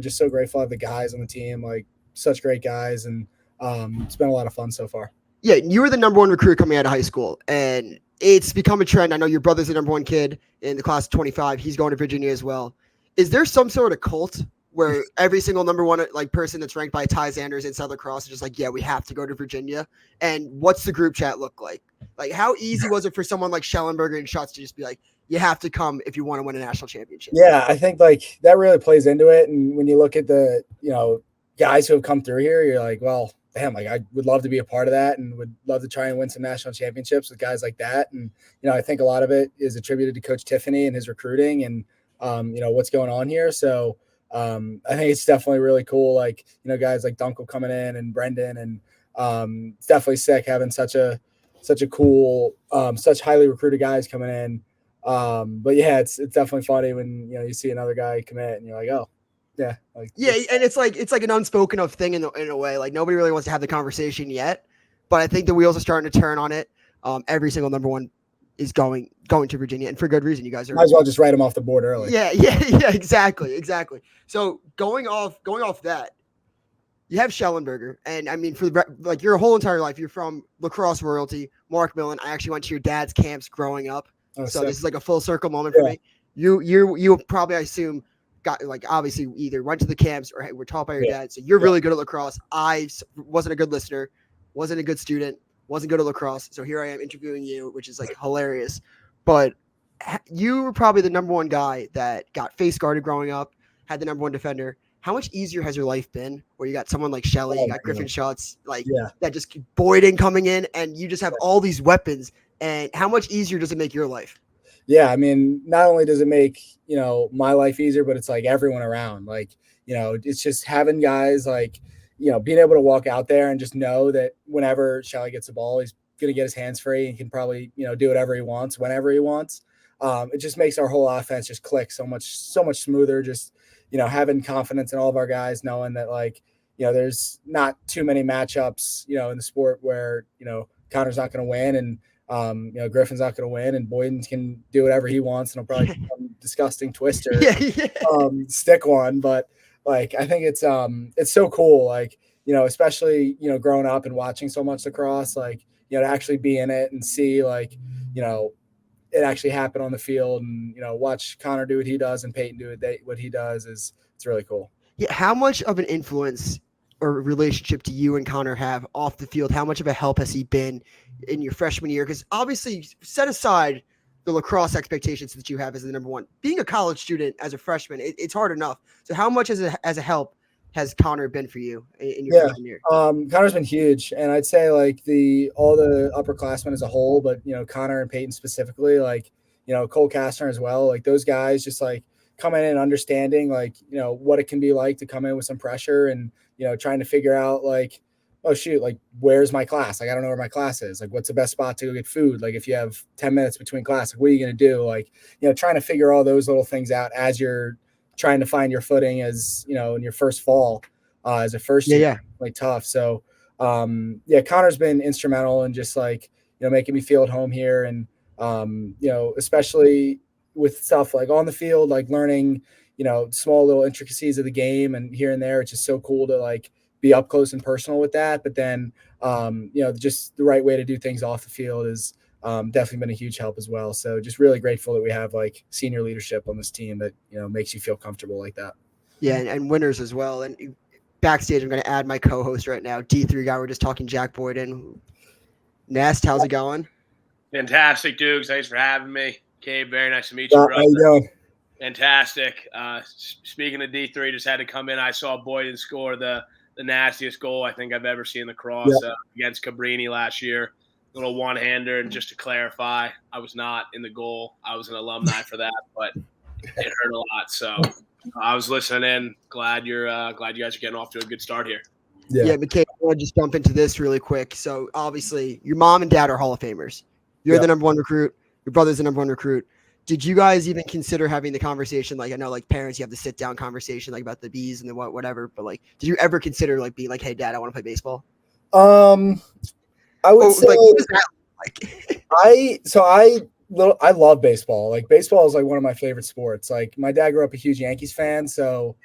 just so grateful to have the guys on the team, like such great guys. And it's been a lot of fun so far. Yeah, you were the number 1 recruit coming out of high school, and it's become a trend. I know your brother's the number 1 kid in the class of 25. He's going to Virginia as well. Is there some sort of cult where every single number one like person that's ranked by Ty Sanders inside lacrosse is just like, yeah, we have to go to Virginia. And what's the group chat look like? Like, how easy was it for someone like Schellenberger and Schutz to just be like, you have to come if you want to win a national championship? Yeah, I think like that really plays into it. And when you look at the, guys who have come through here, you're like, well, damn, like I would love to be a part of that and would love to try and win some national championships with guys like that. And, I think a lot of it is attributed to Coach Tiffany and his recruiting and, what's going on here. So I think it's definitely really cool. Like, guys like Dunkel coming in and Brendan and it's definitely sick having such a cool, such highly recruited guys coming in. But yeah, it's definitely funny when, you see another guy commit and you're like, oh, yeah. Yeah. And it's like an unspoken of thing in a way, like nobody really wants to have the conversation yet, but I think the wheels are starting to turn on it. Every single number one is going to Virginia, and for good reason. You guys are might as well just write them off the board early. Yeah, exactly. So going off that, you have Schellenberger, and I mean, for like your whole entire life, you're from lacrosse royalty. Mark Millen. I actually went to your dad's camps growing up, so sick. This is like a full circle moment for me. You probably, I assume, got like obviously either went to the camps or were taught by your dad. So you're really good at lacrosse. I wasn't a good listener, wasn't a good student, wasn't good at lacrosse. So here I am interviewing you, which is like hilarious. But you were probably the number one guy that got face guarded growing up, had the number one defender. How much easier has your life been where you got someone like Shelley, you got Griffin Schutz, like that just Boyden coming in and you just have all these weapons, and how much easier does it make your life? Yeah, I mean, not only does it make, my life easier, but it's like everyone around. Like, it's just having guys like, being able to walk out there and just know that whenever Shelley gets the ball, he's going to get his hands free and can probably, do whatever he wants, whenever he wants. It just makes our whole offense just click so much smoother. Just, having confidence in all of our guys, knowing that like, there's not too many matchups, in the sport where, Connor's not going to win and, Griffin's not going to win, and Boyden can do whatever he wants, and he'll probably become disgusting twister, stick one. But like, I think it's so cool. Like, especially, growing up and watching so much lacrosse, like, to actually be in it and see like, it actually happen on the field and, watch Connor do what he does and Peyton do what he does it's really cool. Yeah. How much of an influence or relationship do you and Connor have off the field? How much of a help has he been in your freshman year? Because obviously, set aside the lacrosse expectations that you have as the number one, being a college student as a freshman, it's hard enough. So how much as a help has Connor been for you in your freshman year? Connor's been huge. And I'd say like all the upperclassmen as a whole, but, Connor and Peyton specifically, like, Cole Kastner as well, like those guys just like coming in and understanding like, what it can be like to come in with some pressure and, trying to figure out like, oh shoot, like where's my class? Like, I don't know where my class is. Like, what's the best spot to go get food? Like if you have 10 minutes between class, like, what are you going to do? Like, trying to figure all those little things out as you're trying to find your footing as, in your first fall, as a first year, like tough. So, Connor's been instrumental in just like, making me feel at home here. And, especially with stuff like on the field, like learning, small little intricacies of the game and here and there. It's just so cool to like be up close and personal with that. But then, just the right way to do things off the field is definitely been a huge help as well. So just really grateful that we have like senior leadership on this team that, makes you feel comfortable like that. Yeah. And winners as well. And backstage, I'm going to add my co-host right now, D3 guy. We're just talking Jack Boyden. Nest, how's it going? Fantastic, Doogs. Thanks for having me. Gabe, very nice to meet you, brother. How you doing? Fantastic. Speaking of D3, just had to come in. I saw Boyden score the nastiest goal I think I've ever seen in the cross against Cabrini last year. Little one-hander. And just to clarify, I was not in the goal. I was an alumni for that, but it hurt a lot. So I was listening in. Glad you guys are getting off to a good start here. Yeah, McCabe, I want to just jump into this really quick. So obviously, your mom and dad are Hall of Famers. You're the number one recruit. Your brother's the number one recruit. Did you guys even consider having the conversation? Like, I know like parents, you have the sit down conversation like about the bees and the whatever, but like, did you ever consider like being like, hey dad, I want to play baseball? I would say like, I love baseball. Like baseball is like one of my favorite sports. Like my dad grew up a huge Yankees fan. So,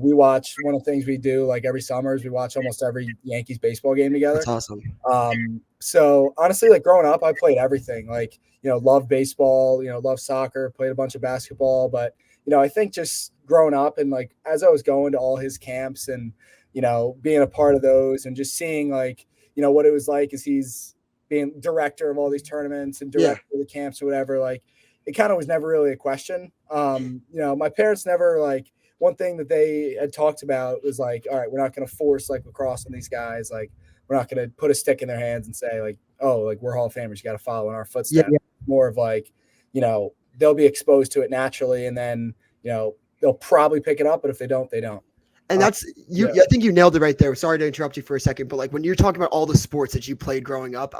we watch, one of the things we do like every summer is we watch almost every Yankees baseball game together. That's awesome. So honestly, like growing up, I played everything, like, loved baseball, loved soccer, played a bunch of basketball, but, I think just growing up and like as I was going to all his camps and, you know, being a part of those and just seeing like, you know, what it was like as he's being director of all these tournaments and director of the camps or whatever, like it kind of was never really a question. You know, my parents never like, one thing that they had talked about was like, all right, we're not going to force like lacrosse on these guys. Like, we're not going to put a stick in their hands and say like, oh, like we're Hall of Famers, you got to follow in our footsteps. More of like, you know, they'll be exposed to it naturally. And then, you know, they'll probably pick it up, but if they don't, they don't. And that's you. I think you nailed it right there. Sorry to interrupt you for a second, but like when you're talking about all the sports that you played growing up,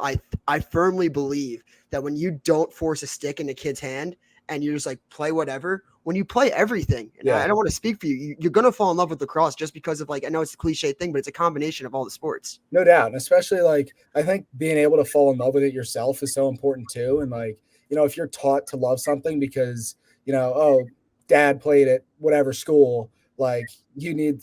I firmly believe that when you don't force a stick in a kid's hand and you just like play whatever, when you play everything, and I don't want to speak for you, you're gonna fall in love with lacrosse just because of like, I know it's a cliche thing, but it's a combination of all the sports. No doubt, and especially like I think being able to fall in love with it yourself is so important too. And like, you know, if you're taught to love something because, you know, oh, dad played at whatever school, like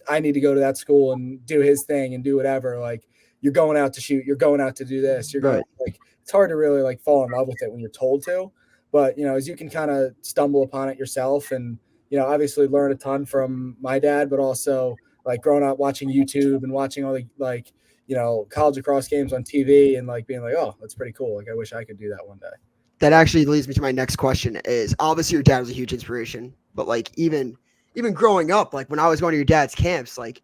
I need to go to that school and do his thing and do whatever. Like you're going out to shoot, you're going out to do this, you're going like it's hard to really like fall in love with it when you're told to. But, you know, as you can kind of stumble upon it yourself and, you know, obviously learn a ton from my dad, but also like growing up watching YouTube and watching all the like, you know, college lacrosse games on TV and like being like, oh, that's pretty cool. Like I wish I could do that one day. That actually leads me to my next question is obviously your dad was a huge inspiration, but like even growing up, like when I was going to your dad's camps, like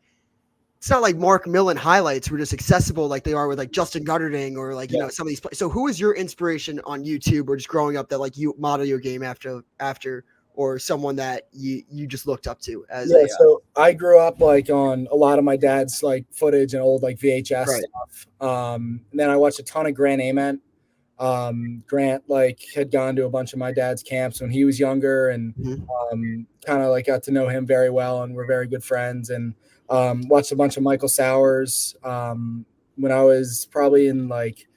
it's not like Mark Millon highlights were just accessible like they are with like Justin Gutterding or like, you know, some of these. So who is your inspiration on YouTube or just growing up that like you model your game after or someone that you just looked up to as so I grew up like on a lot of my dad's like footage and old like VHS stuff. And then I watched a ton of Grant Ament. Grant like had gone to a bunch of my dad's camps when he was younger and kind of like got to know him very well and we're very good friends and watched a bunch of Michael Sowers when I was probably in like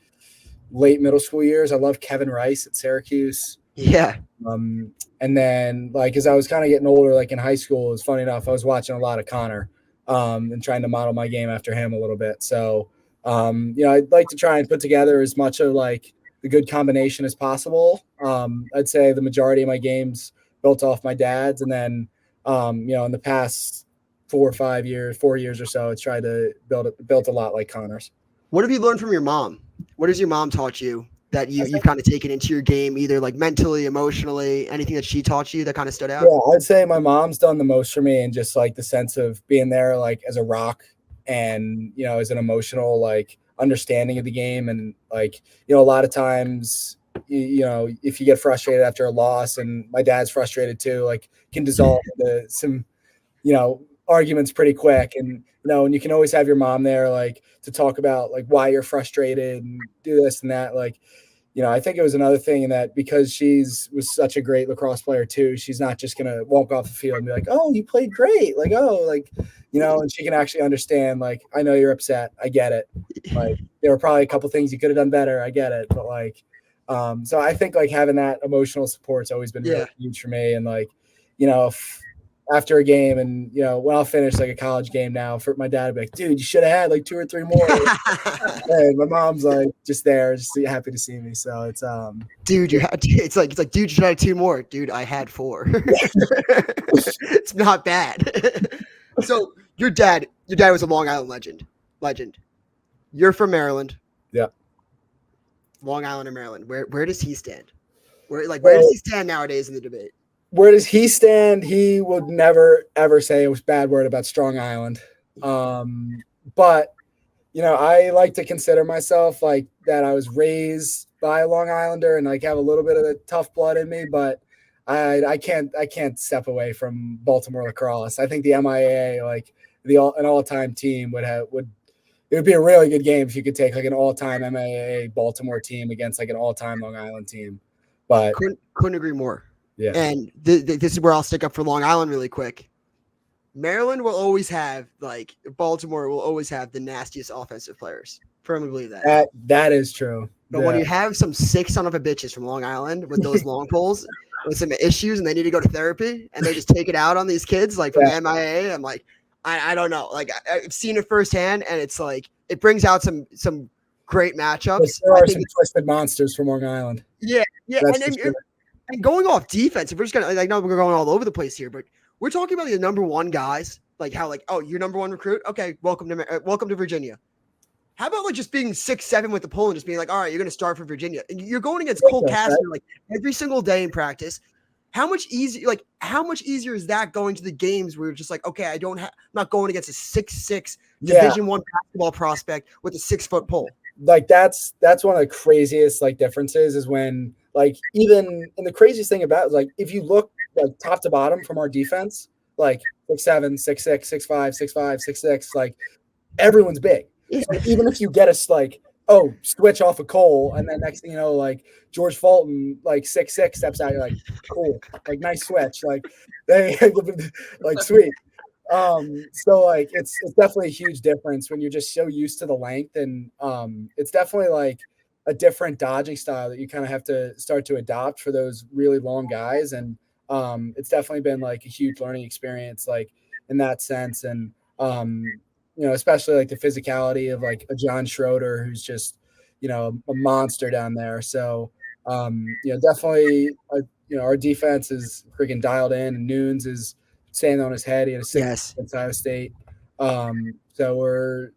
late middle school years. I loved Kevin Rice at Syracuse. And then like as I was kind of getting older, like in high school, it was funny enough, I was watching a lot of Connor and trying to model my game after him a little bit. So you know, I'd like to try and put together as much of like the good combination as possible. I'd say the majority of my games built off my dad's, and then you know, in the past 4 years or so, it's tried to built a lot like Connor's. What have you learned from your mom? What has your mom taught you that you've kind of taken into your game, either like mentally, emotionally, anything that she taught you that kind of stood out? Yeah, I'd say my mom's done the most for me, and just like the sense of being there like as a rock and, you know, as an emotional like understanding of the game. And like, you know, a lot of times, you know, if you get frustrated after a loss, and my dad's frustrated too, like can dissolve into some, you know, arguments pretty quick. And, you know, and you can always have your mom there, like to talk about like why you're frustrated and do this and that. Like, you know, I think it was another thing in that because was such a great lacrosse player too, she's not just going to walk off the field and be like, oh, you played great. Like, oh, like, you know, and she can actually understand, like, I know you're upset. I get it. Like, there were probably a couple things you could have done better. I get it. But like, so I think like having that emotional support's always been really huge for me. And like, you know, after a game and, you know, when I'll finish like a college game now, for my dad to be like, dude, you should have had like 2 or 3 more. And my mom's like just there, just happy to see me. So it's dude, it's like dude, you should have had 2 more. Dude, I had 4. It's not bad. So your dad was a Long Island legend. You're from Maryland. Yeah. Long Island or Maryland. Where does he stand? Where does he stand nowadays in the debate? Where does he stand? He would never, ever say it was a bad word about Strong Island. But, you know, I like to consider myself like that I was raised by a Long Islander and like have a little bit of the tough blood in me, but I can't step away from Baltimore lacrosse. I think the MIAA, like an all-time team it would be a really good game if you could take like an all-time MIAA Baltimore team against like an all-time Long Island team. But couldn't agree more. Yeah. And this is where I'll stick up for Long Island really quick. Maryland will always have, like, Baltimore will always have the nastiest offensive players. Firmly believe that. That is true. But when you have some sick son of a bitches from Long Island with those long poles with some issues and they need to go to therapy and they just take it out on these kids, like from the MIA, I'm like, I don't know. Like, I've seen it firsthand, and it's like it brings out some great matchups. There are some twisted monsters from Long Island. Yeah. And going off defense, if we're just gonna, I know we're going all over the place here, but we're talking about the number one guys, like how like, oh, you're number one recruit. Okay, welcome to Virginia. How about like just being 6'7" with the pull and just being like, all right, you're going to start for Virginia, and you're going against Cole Kastner like every single day in practice. How much easier is that going to the games where you're just like, okay, I'm not going against a 6'6" Division I basketball prospect with a 6-foot pole. Like that's one of the craziest like differences is when like even and the craziest thing about it is like if you look like top to bottom from our defense, like 6'7", 6'6", 6'5", 6'5", 6'6", like everyone's big. So even if you get us like, oh, switch off of Cole, and then next thing you know, like George Fulton, like 6'6", steps out, you're like, cool, like nice switch, like they like sweet. So like it's definitely a huge difference when you're just so used to the length, and it's definitely like a different dodging style that you kind of have to start to adopt for those really long guys, and it's definitely been like a huge learning experience like in that sense, and especially like the physicality of like a John Schroeder who's just a monster down there. So definitely our defense is freaking dialed in, and Nunes is staying on his head. He had a 6 against Iowa State. So we're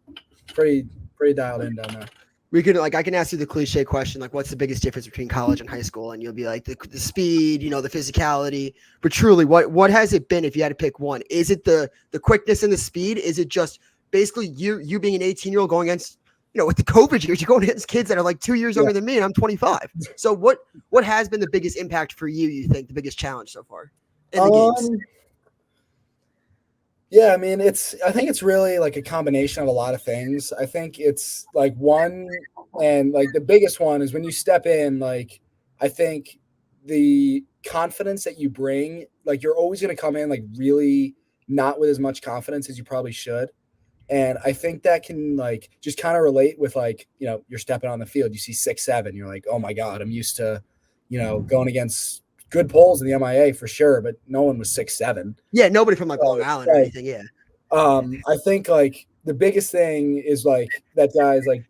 pretty dialed in down there. I can ask you the cliche question, like what's the biggest difference between college and high school? And you'll be like the speed, the physicality, but truly what has it been if you had to pick one? Is it the quickness and the speed? Is it just basically you being an 18-year-old going against, with the COVID years, you're going against kids that are like 2 years younger than me and I'm 25. So what has been the biggest impact for you think the biggest challenge so far in the games? Yeah, I mean, I think it's really like a combination of a lot of things. I think it's like one, and like the biggest one is when you step in, like, I think the confidence that you bring, like you're always going to come in like really not with as much confidence as you probably should. And I think that can like just kind of relate with like, you're stepping on the field, you see 6'7", you're like, oh my God, I'm used to, going against good polls in the MIA for sure, but no one was 6'7". Yeah, nobody from like Long Island or anything. Yeah. I think like the biggest thing is like that guy's like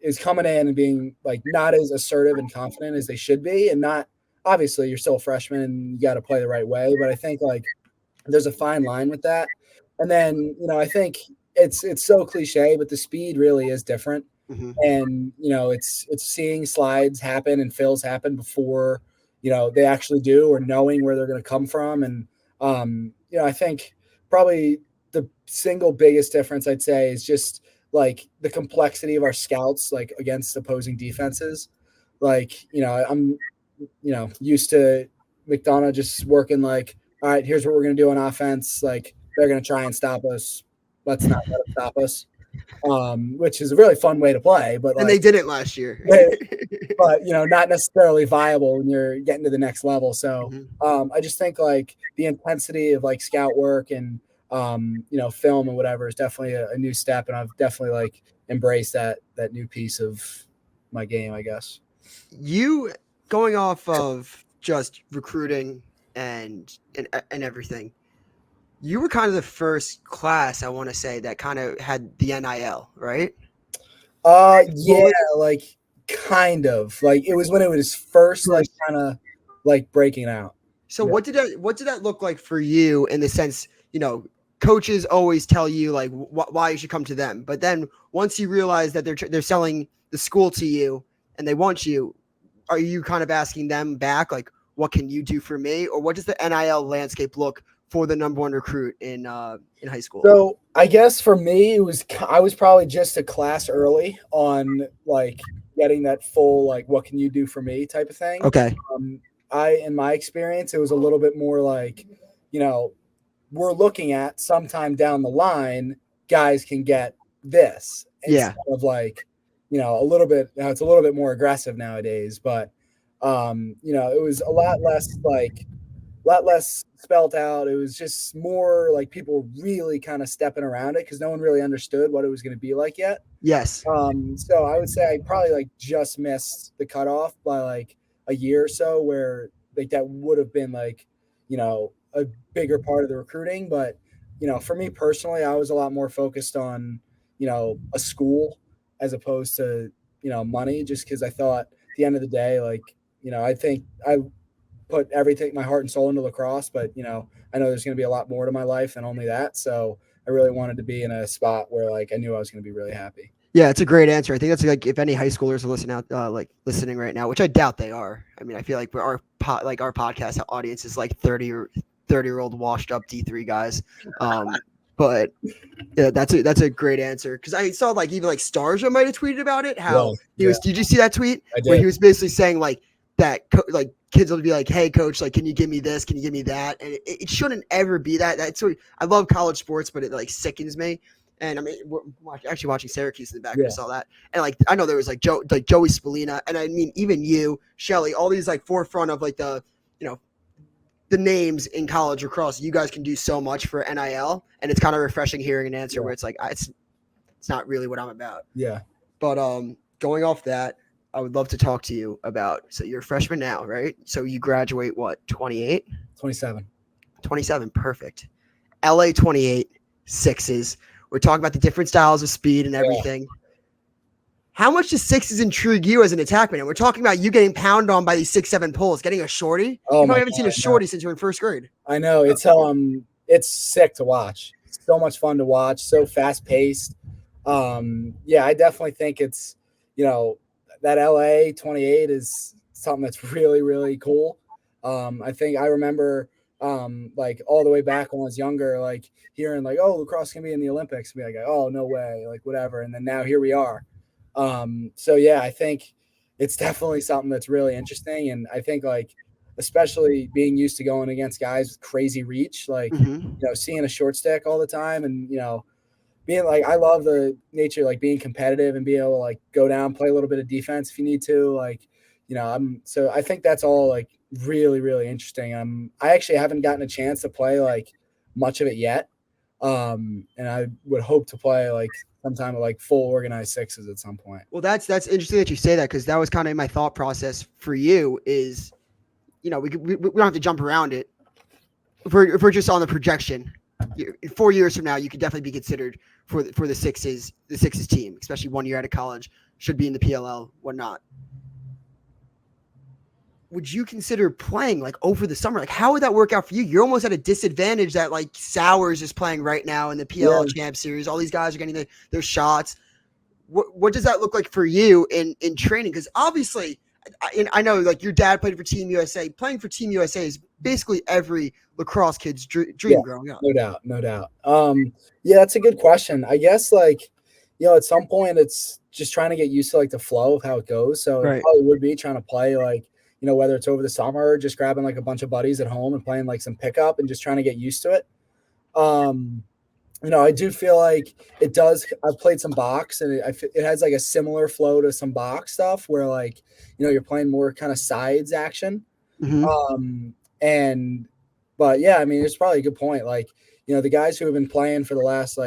is coming in and being like not as assertive and confident as they should be, and not obviously you're still a freshman and you got to play the right way, but I think like there's a fine line with that. And then I think it's so cliche, but the speed really is different. Mm-hmm. And it's seeing slides happen and fills happen before they actually do, or knowing where they're going to come from. And, I think probably the single biggest difference I'd say is just like the complexity of our scouts, like against opposing defenses. Like, I'm, used to McDonough just working like, all right, here's what we're going to do on offense. Like they're going to try and stop us. Let's not let them stop us. Which is a really fun way to play, but and they didn't last year. but not necessarily viable when you're getting to the next level. So I just think like the intensity of like scout work and film and whatever is definitely a new step, and I've definitely like embraced that new piece of my game, I guess. You going off of just recruiting and everything, you were kind of the first class, I want to say, that kind of had the NIL, right? Yeah, like kind of. Like it was when it was first like kind of like breaking out. So what did that look like for you in the sense, coaches always tell you like why you should come to them, but then once you realize that they're selling the school to you and they want you, are you kind of asking them back like, what can you do for me, or what does the NIL landscape look for the number one recruit in high school? So I guess for me, I was probably just a class early on like getting that full, like, what can you do for me type of thing. Okay. In my experience, it was a little bit more like, we're looking at sometime down the line, guys can get this instead of like, a little bit, it's a little bit more aggressive nowadays, but it was a lot less spelled out. It was just more like people really kind of stepping around it because no one really understood what it was going to be like yet. Yes. So I would say I probably like just missed the cutoff by like a year or so, where like that would have been like, a bigger part of the recruiting. But, for me personally, I was a lot more focused on, a school as opposed to, money, just because I thought at the end of the day, like, I think I put everything, my heart and soul into lacrosse, but I know there's going to be a lot more to my life than only that. So I really wanted to be in a spot where I knew I was going to be really happy. Yeah, it's a great answer. I think that's if any high schoolers are listening right now, which I doubt they are. I mean, I feel like our podcast audience is 30-year-old washed up D3 guys. But yeah, that's a great answer, because I saw even Starja might have tweeted about it. How he was. Did you see that tweet where he was basically saying that kids will be like, "Hey, coach, can you give me this? Can you give me that?" And it shouldn't ever be that. That's what I love college sports, but it sickens me. And I mean, we're actually watching Syracuse in the back. I saw that, and I know there was Joey Spallina, and I mean even you, Shelly, all these forefront of the names in college lacrosse. You guys can do so much for NIL, and it's kind of refreshing hearing an answer where it's it's not really what I'm about. Yeah. But going off that, I would love to talk to you about. So you're a freshman now, right? So you graduate what? 28? 27. 27. Perfect. LA 28 sixes. We're talking about the different styles of speed and everything. How much does sixes intrigue you as an attackman? And we're talking about you getting pounded on by these 6'7" pulls, getting a shorty. Oh, you probably haven't seen a shorty since you were in first grade. I know. It's sick to watch. It's so much fun to watch. So fast paced. I definitely think it's, that LA 28 is something that's really, really cool. I think I remember all the way back when I was younger, hearing lacrosse can be in the Olympics, and be oh, no way, whatever. And then now here we are. I think it's definitely something that's really interesting. And I think especially being used to going against guys with crazy reach, seeing a short stick all the time, and, being I love the nature, being competitive and being able to go down, play a little bit of defense if you need to, I think that's all really, really interesting. I actually haven't gotten a chance to play much of it yet. And I would hope to play sometime full organized sixes at some point. Well, that's interesting that you say that, because that was kind of my thought process for you is, we don't have to jump around it. If we're just on the projection, 4 years from now, you could definitely be considered for the sixes team, especially 1 year out of college, should be in the PLL, whatnot. Would you consider playing over the summer? How would that work out for you? You're almost at a disadvantage that Sowers is playing right now in the PLL Champ Series. All these guys are getting their shots. What does that look like for you in training? Because obviously, I know your dad played for Team USA. Playing for Team USA is basically every lacrosse kid's dream growing up. No doubt. That's a good question. I guess at some point it's just trying to get used to the flow of how it goes. So It probably would be trying to play whether it's over the summer or just grabbing a bunch of buddies at home and playing some pickup and just trying to get used to it. I do feel it does. I've played some box, and it has a similar flow to some box stuff where you're playing more kind of sides action. Mm-hmm. It's probably a good point. The guys who have been playing for the last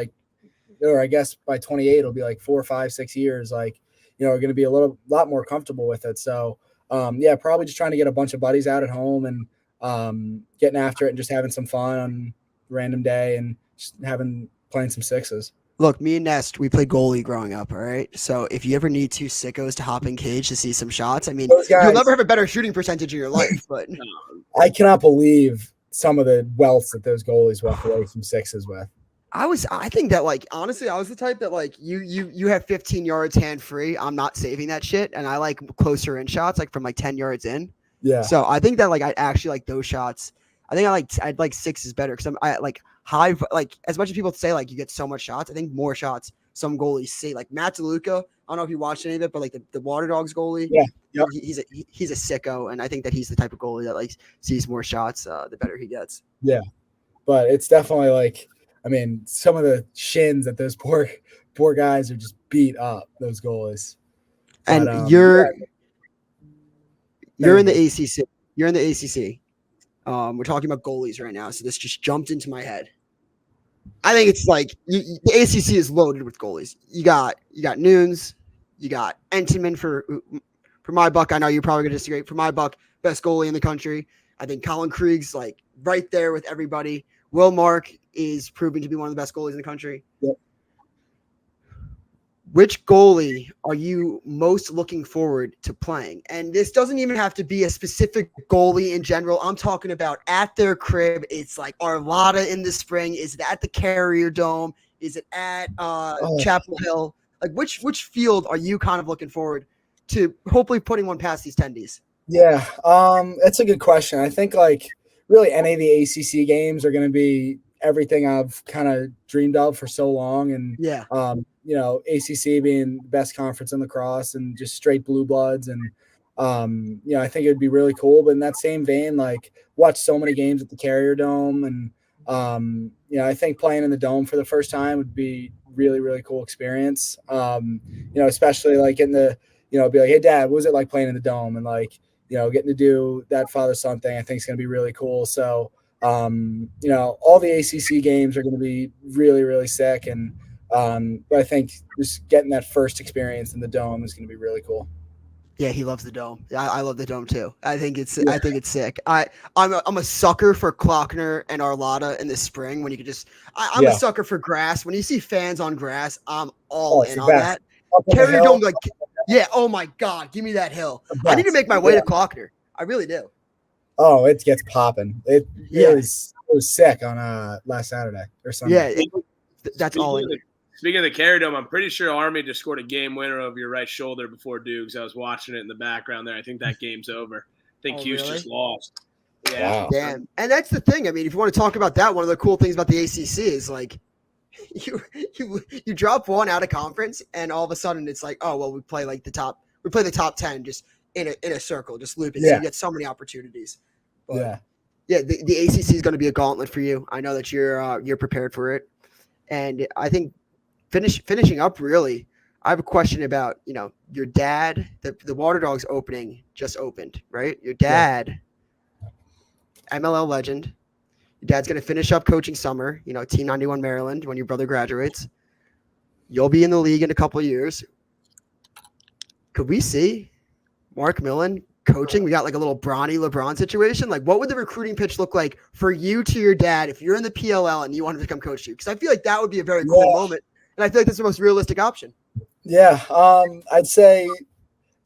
or I guess by 28 it'll be 4, 5, 6 years, are going to be a lot more comfortable with it. So probably just trying to get a bunch of buddies out at home and getting after it and just having some fun on a random day and just playing some sixes. Look, me and Nest, we played goalie growing up, all right? So if you ever need two sickos to hop in cage to see some shots, I mean, you'll never have a better shooting percentage in your life. But I cannot believe some of the welts that those goalies walk away from sixes with. I think that honestly, I was the type that you have 15 yards hand free. I'm not saving that shit. And I closer in shots, from 10 yards in. Yeah. So I think that I actually like those shots. I think I'd like sixes better, because I high, as much as people say you get so much shots, I think more shots some goalies see. Matt DeLuca, I don't know if you watched any of it, but the Waterdogs goalie, Yep. he's a sicko, and I think that he's the type of goalie that sees more shots the better he gets. Yeah, but it's definitely some of the shins that those poor guys are just beat up, those goalies. And but, you're in the ACC. You're in the ACC. We're talking about goalies right now, so this just jumped into my head. I think it's the ACC is loaded with goalies. You got Nunes, you got Entenmann for my buck. I know you're probably gonna disagree. For my buck, best goalie in the country. I think Colin Krieg's right there with everybody. Will Mark is proving to be one of the best goalies in the country. Yep. which goalie are you most looking forward to playing? And this doesn't even have to be a specific goalie in general. I'm talking about at their crib. It's like Arlotta in the spring. Is it at the Carrier Dome? Is it at Chapel Hill? Like which field are you kind of looking forward to hopefully putting one past these tendies? Yeah, that's a good question. I think like really any of the ACC games are going to be everything I've kind of dreamed of for so long, and Yeah. ACC being the best conference in lacrosse and just straight blue bloods, and I think it would be really cool. But in that same vein, like watch so many games at the Carrier Dome, and I think playing in the Dome for the first time would be really, really cool experience. Especially like in the be like, hey Dad, what was it like playing in the Dome? And like getting to do that father-son thing, I think is going to be really cool. So all the ACC games are going to be really, really sick, and but I think just getting that first experience in the Dome is going to be really cool. Yeah, he loves the Dome. I love the Dome too. I think it's sick. I'm a sucker for Klockner and Arlotta in the spring when you could just. I'm a sucker for grass. When you see fans on grass, I'm all in on that. Carrier Dome, like, yeah. Oh my God, give me that hill. I need to make my way to Klockner. I really do. Oh, it gets popping. It was sick on last Saturday or Sunday. Yeah, that's all. Speaking of the Carrier Dome, I'm pretty sure Army just scored a game winner over your right shoulder before Doogs. I was watching it in the background there. I think that game's over. I think Hughes just lost. Yeah. Wow. Damn. And that's the thing. I mean, if you want to talk about that, one of the cool things about the ACC is like you drop one out of conference, and all of a sudden it's like, oh well, we play the top 10 just in a circle, just loop it. So you get so many opportunities. But, yeah. The ACC is going to be a gauntlet for you. I know that you're prepared for it, and I think. Finishing up, really, I have a question about, your dad. The Waterdogs opening just opened, right? Your dad, MLL legend. Your dad's going to finish up coaching summer, Team 91 Maryland, when your brother graduates. You'll be in the league in a couple of years. Could we see Mark Millon coaching? We got like a little Bronny LeBron situation. Like, what would the recruiting pitch look like for you to your dad if you're in the PLL and you wanted to come coach you? Because I feel like that would be a very cool moment. And I feel like that's the most realistic option. Yeah, I'd say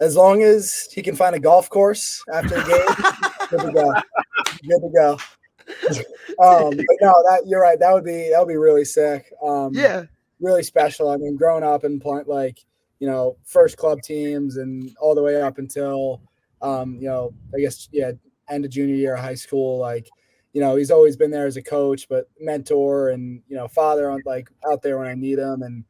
as long as he can find a golf course after the game, good to go. Good to go. But no, you're right. That would be really sick. Really special. I mean, growing up and playing first club teams and all the way up until I guess end of junior year of high school, like. He's always been there as a coach, but mentor and, father on out there when I need him. And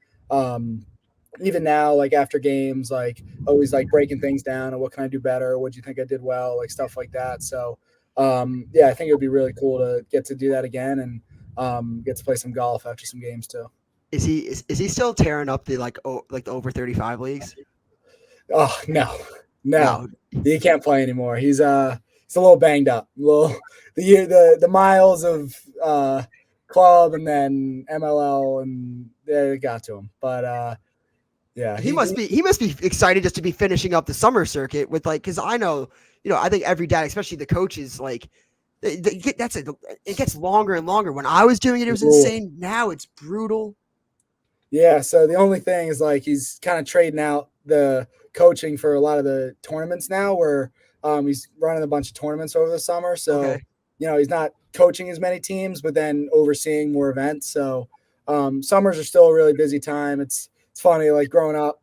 even now, like after games, like always like breaking things down and what can I do better? What do you think I did well? Like stuff like that. So, I think it would be really cool to get to do that again and get to play some golf after some games too. Is he still tearing up the the over 35 leagues? Oh, no, he can't play anymore. He's a little banged up. The miles of club and then MLL and they got to him. But he must be excited just to be finishing up the summer circuit with because I know I think every dad, especially the coaches, it gets longer and longer. When I was doing it, it was insane. Now it's brutal. Yeah. So the only thing is he's kind of trading out the coaching for a lot of the tournaments now where. He's running a bunch of tournaments over the summer. So, he's not coaching as many teams, but then overseeing more events. So, summers are still a really busy time. It's funny, growing up,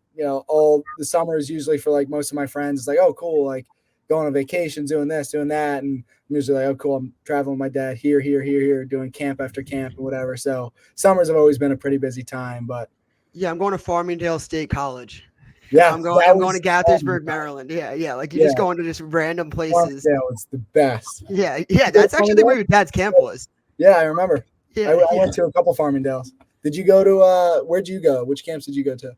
all the summers usually for most of my friends, it's like, oh, cool. Going on vacation, doing this, doing that. And I'm usually like, oh, cool. I'm traveling with my dad here, doing camp after camp and whatever. So summers have always been a pretty busy time, but. Yeah. I'm going to Farmingdale State College. Yeah, I'm going to Gaithersburg, Maryland. Yeah, you're just going to just random places. Yeah, it's the best. Yeah, that's actually where your dad's camp was. Yeah, I remember. Yeah, I went to a couple Farmingdales. Did you go to where'd you go? Which camps did you go to?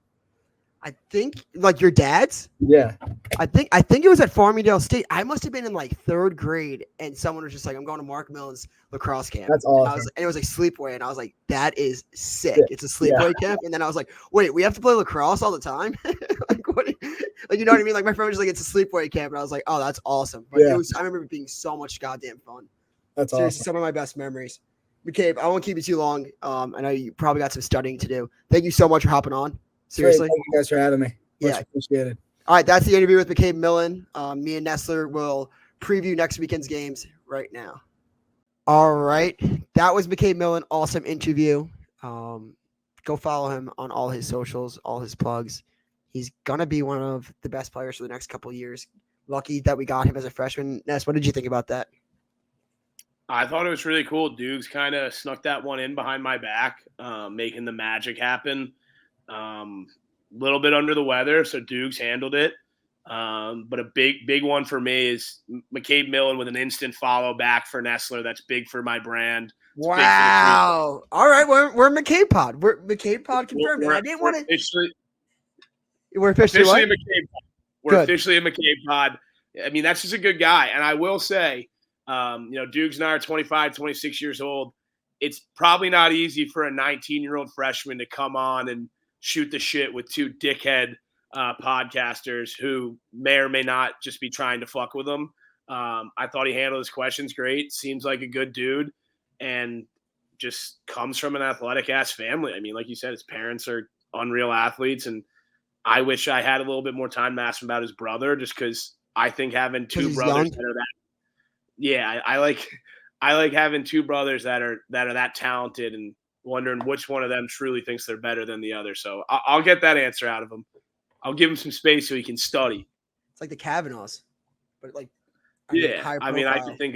I think your dad's. Yeah. I think it was at Farmingdale State. I must have been in third grade, and someone was just like, "I'm going to Mark Millon's lacrosse camp." That's awesome. And it was sleepaway, and I was like, "That is sick." It's a sleepaway camp, and then I was like, "Wait, we have to play lacrosse all the time?" What? You know what I mean? My friend was like, "It's a sleepaway camp," and I was like, "Oh, that's awesome." But I remember it being so much goddamn fun. That's seriously awesome. Some of my best memories. McCabe, I won't keep you too long. I know you probably got some studying to do. Thank you so much for hopping on. Seriously. Thank you guys for having me. Much Yeah. appreciated. All right, that's the interview with McCabe Millon. Me and Nestler will preview next weekend's games right now. All right, that was McCabe Millon. Awesome interview. Go follow him on all his socials, all his plugs. He's gonna be one of the best players for the next couple of years. Lucky that we got him as a freshman. Ness, what did you think about that? I thought it was really cool. Doogs kind of snuck that one in behind my back, making the magic happen. Little bit under the weather, so Doogs handled it. But a big one for me is McCabe Millon with an instant follow back for Nestler. That's big for my brand. It's wow. All right, we're McCabe Pod. We're McCabe Pod confirmed. I didn't want to. We're officially a McCabe Pod. We're officially a McCabe Pod. I mean, that's just a good guy. And I will say, Doogs and I are 25, 26 years old. It's probably not easy for a 19-year-old freshman to come on and shoot the shit with two dickhead podcasters who may or may not just be trying to fuck with them. I thought he handled his questions great. Seems like a good dude and just comes from an athletic-ass family. I mean, like you said, his parents are unreal athletes, and I wish I had a little bit more time to ask him about his brother just because I think having two brothers that are that – yeah, I like having two brothers that are that talented and wondering which one of them truly thinks they're better than the other. So I'll get that answer out of him. I'll give him some space so he can study. It's like the Kavanaughs, but like I could think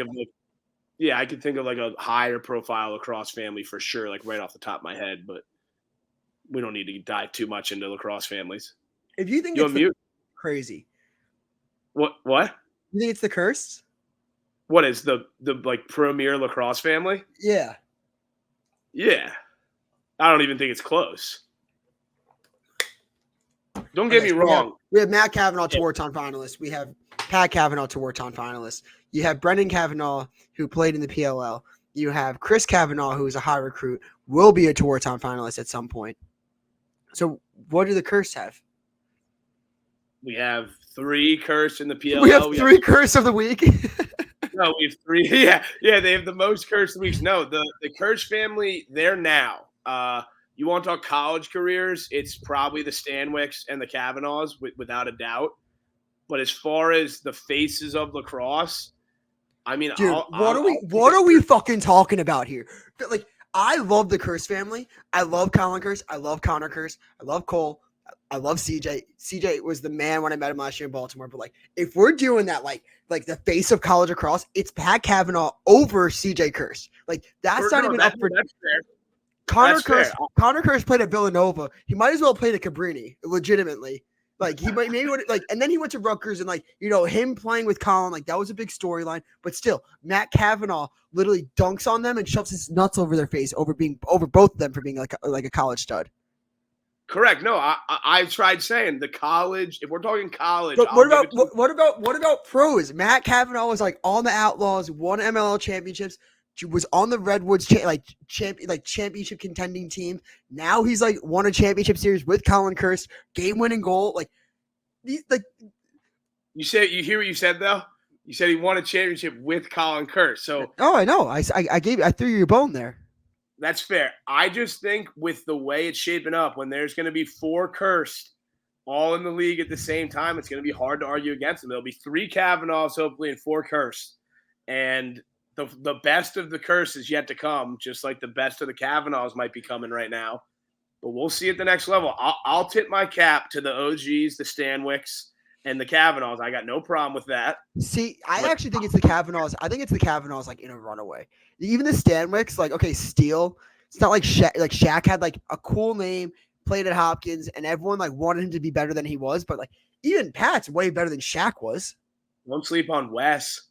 of like a higher profile lacrosse family for sure, like right off the top of my head. But we don't need to dive too much into lacrosse families. If you think it's crazy, what? You think it's the Curse? What is the like premier lacrosse family? Yeah. Yeah. I don't even think it's close. Don't get me wrong. We have Matt Kavanaugh, Georgetown finalist. We have Pat Kavanaugh, Georgetown finalist. You have Brendan Kavanaugh, who played in the PLL. You have Chris Kavanaugh, who is a high recruit, will be a Georgetown finalist at some point. So what do the Curse have? We have 3 Curse in the PLL. We have 3 Curse of the week. No, we have 3. Yeah, they have the most Curse weeks. No, the Curse family, they're now. You want to talk college careers? It's probably the Stanwicks and the Kavanaughs, without a doubt. But as far as the faces of lacrosse, I mean, dude, what are we fucking talking about here? Like, I love the Curse family. I love Colin Curse. I love Connor Curse. I love Cole. I love CJ. CJ was the man when I met him last year in Baltimore. But like, if we're doing that, like the face of college lacrosse, it's Pat Kavanaugh over CJ Curse. Like, that's not even up for. That's fair. Connor Curse played at Villanova. He might as well play at Cabrini, legitimately. Like, he might maybe would, like, and then he went to Rutgers, and like, him playing with Colin, like, that was a big storyline. But still, Matt Kavanaugh literally dunks on them and shoves his nuts over their face over both of them for being like a college stud. Correct. No, I tried saying the college. If we're talking college, but what about pros? Matt Kavanaugh was like on the Outlaws, won MLL championships. Was on the Redwoods championship contending team. Now he's like won a championship series with Colin Curse, game winning goal. Like these, like you hear what you said though. You said he won a championship with Colin Curse. So I know. I threw you a bone there. That's fair. I just think with the way it's shaping up, when there's going to be 4 Cursed all in the league at the same time, it's going to be hard to argue against them. There'll be 3 Kavanaughs hopefully and 4 Cursed, and the best of the Curse is yet to come, just like the best of the Kavanaughs might be coming right now. But we'll see at the next level. I'll tip my cap to the OGs, the Stanwicks, and the Kavanaughs. I got no problem with that. See, I actually think it's the Kavanaughs. I think it's the Kavanaughs like in a runaway. Even the Stanwicks, like, okay, Steele. It's not like Shaq. Like, Shaq had like a cool name, played at Hopkins, and everyone like wanted him to be better than he was. But like, even Pat's way better than Shaq was. Don't sleep on Wes.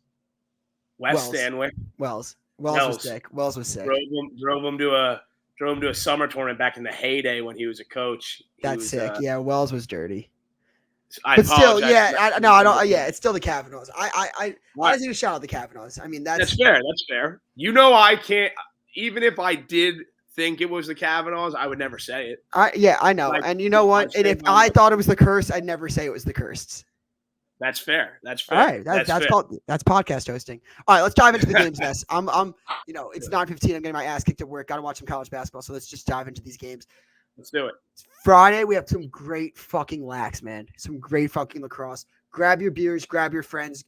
Stanwick. Wells was sick. Wells was sick. Drove him to a summer tournament back in the heyday when he was a coach. That's sick. Yeah, Wells was dirty. But still, yeah, I don't. Yeah, it's still the Kavanaughs. I just need to shout out the Kavanaughs. I mean, that's fair. That's fair. I can't. Even if I did think it was the Kavanaughs, I would never say it. I know. And you know what? And if I thought it was the Curse, I'd never say it was the Cursed. That's fair. That's fair. All right, that's podcast hosting. All right, let's dive into the games, Ness. It's 9:15. I'm getting my ass kicked at work. Got to watch some college basketball, so let's just dive into these games. Let's do it. Friday, we have some great fucking lax, man. Some great fucking lacrosse. Grab your beers, grab your friends.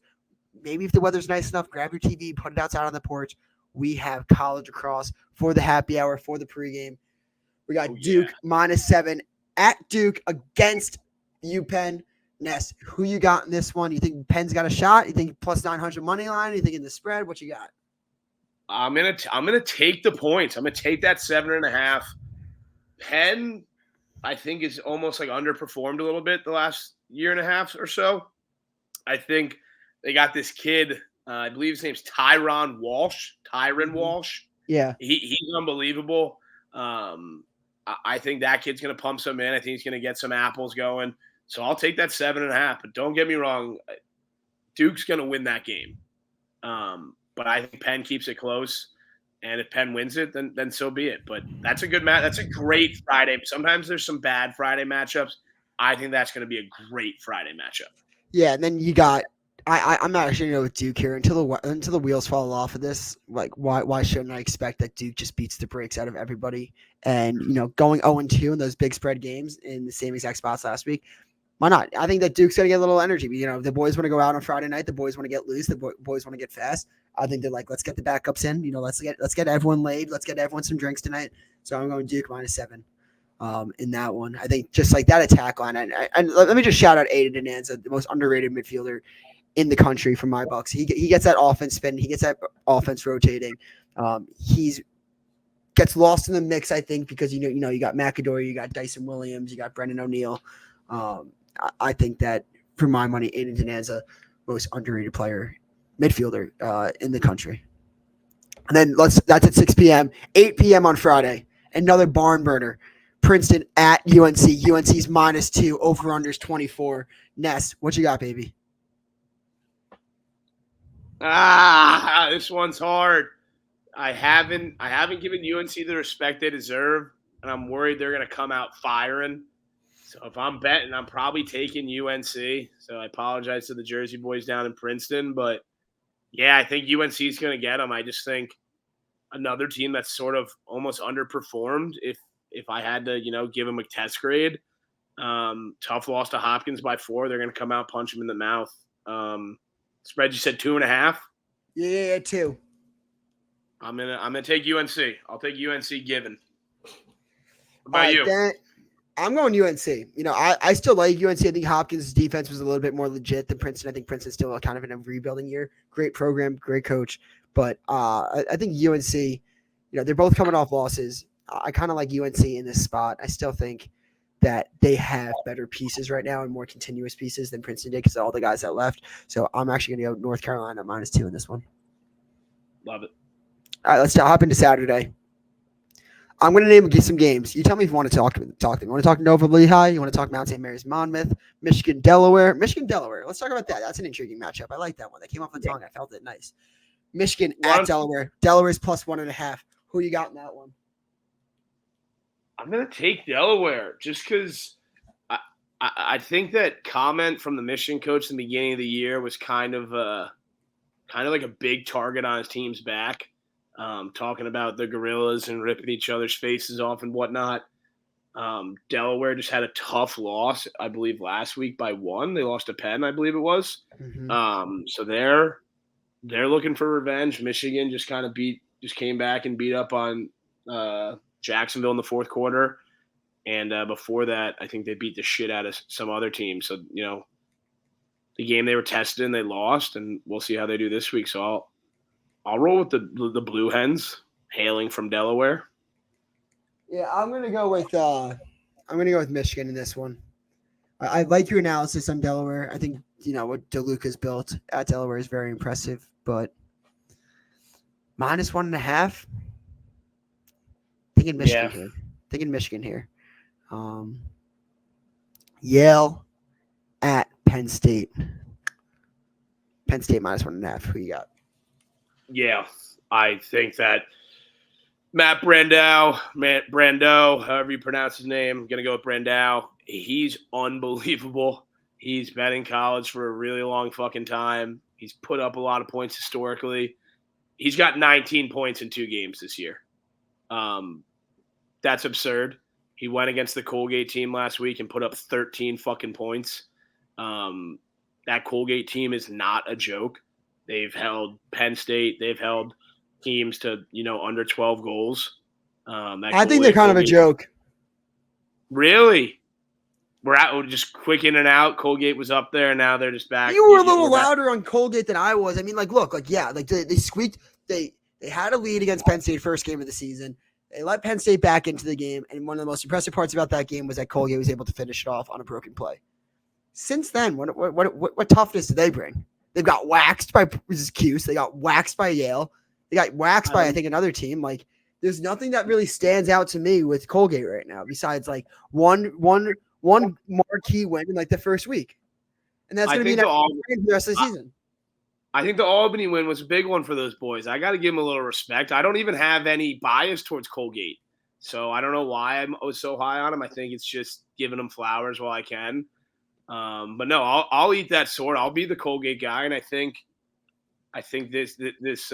Maybe if the weather's nice enough, grab your TV, put it outside on the porch. We have college lacrosse for the happy hour, for the pregame. We got Duke -7 at Duke against UPenn. Nest, who you got in this one? You think Penn's got a shot? You think plus 900 money line? You think in the spread? What you got? I'm gonna take the points. I'm gonna take that 7.5. Penn, I think, is almost like underperformed a little bit the last year and a half or so. I think they got this kid. I believe his name's Tyron Walsh. Walsh. Yeah, he's unbelievable. I think that kid's gonna pump some in. I think he's gonna get some apples going. So I'll take that 7.5. But don't get me wrong, Duke's gonna win that game. But I think Penn keeps it close. And if Penn wins it, then so be it. But that's a good match. That's a great Friday. Sometimes there's some bad Friday matchups. I think that's going to be a great Friday matchup. Yeah, and then you got I'm not actually going to go with Duke here until the wheels fall off of this. Like, why shouldn't I expect that Duke just beats the brakes out of everybody? And going 0-2 in those big spread games in the same exact spots last week. Why not? I think that Duke's going to get a little energy. The boys want to go out on Friday night. The boys want to get loose. The boys want to get fast. I think they're like, let's get the backups in. Let's get everyone laid. Let's get everyone some drinks tonight. So I'm going Duke -7 in that one. I think just like that attack line. And let me just shout out Aiden Donanza, the most underrated midfielder in the country from my Bucks. He gets that offense spinning. He gets that offense rotating. He's gets lost in the mix, I think, because you got McAdory, you got Dyson Williams, you got Brendan O'Neill. I think that for my money, Aiden Donanza, most underrated player, midfielder in the country. And then that's at 6 p.m. 8 p.m. on Friday. Another barn burner. Princeton at UNC. UNC's -2. Over-unders 24. Nest, what you got, baby? This one's hard. I haven't given UNC the respect they deserve, and I'm worried they're going to come out firing. So if I'm betting, I'm probably taking UNC. So I apologize to the Jersey boys down in Princeton. But, yeah, I think UNC is going to get them. I just think another team that's sort of almost underperformed, if I had to, give them a test grade. Tough loss to Hopkins by 4. They're going to come out, punch them in the mouth. Spread, you said 2.5? Yeah, 2. I'm gonna take UNC. I'll take UNC given. What about you? I'm going UNC. I still like UNC. I think Hopkins' defense was a little bit more legit than Princeton. I think Princeton's still kind of in a rebuilding year. Great program, great coach. But I think UNC, they're both coming off losses. I kind of like UNC in this spot. I still think that they have better pieces right now and more continuous pieces than Princeton did because of all the guys that left. So I'm actually going to go North Carolina -2 in this one. Love it. All right, let's hop into Saturday. I'm going to name some games. You tell me if you want to talk to them. You want to talk Nova Lehigh? You want to talk Mount St. Mary's Monmouth? Michigan, Delaware? Let's talk about that. That's an intriguing matchup. I like that one. That came off the tongue. I felt it nice. Michigan at Delaware. Delaware's +1.5. Who you got in that one? I'm going to take Delaware just because I think that comment from the Michigan coach in the beginning of the year was kind of like a big target on his team's back. Talking about the gorillas and ripping each other's faces off and whatnot. Delaware just had a tough loss, I believe, last week by 1. They lost to Penn, I believe it was. Mm-hmm. So they're looking for revenge. Michigan just came back and beat up on Jacksonville in the fourth quarter. And before that, I think they beat the shit out of some other team. So, the game they were tested and they lost, and we'll see how they do this week. So I'll roll with the Blue Hens, hailing from Delaware. Yeah, I'm gonna go with Michigan in this one. I like your analysis on Delaware. I think what DeLuca's built at Delaware is very impressive, but -1.5. Thinking Michigan here. Yale at Penn State. Penn State -1.5. Who you got? Yeah, I think that Matt Brandau, however you pronounce his name, I'm going to go with Brandau. He's unbelievable. He's been in college for a really long fucking time. He's put up a lot of points historically. He's got 19 points in 2 games this year. That's absurd. He went against the Colgate team last week and put up 13 fucking points. That Colgate team is not a joke. They've held Penn State. They've held teams to, under 12 goals. I think they're kind of a joke. Really? We're just quick in and out. Colgate was up there, and now they're just back. You were a little louder on Colgate than I was. I mean, they squeaked. They had a lead against Penn State first game of the season. They let Penn State back into the game, and one of the most impressive parts about that game was that Colgate was able to finish it off on a broken play. Since then, what toughness did they bring? They've got waxed by Cuse. They got waxed by Yale. They got waxed by, I think, another team. Like, there's nothing that really stands out to me with Colgate right now besides like one marquee win in like the first week, and that's going to be the rest of the season. I think the Albany win was a big one for those boys. I got to give them a little respect. I don't even have any bias towards Colgate, so I don't know why I was so high on them. I think it's just giving them flowers while I can. But no, I'll eat that sword. I'll be the Colgate guy, and I think this.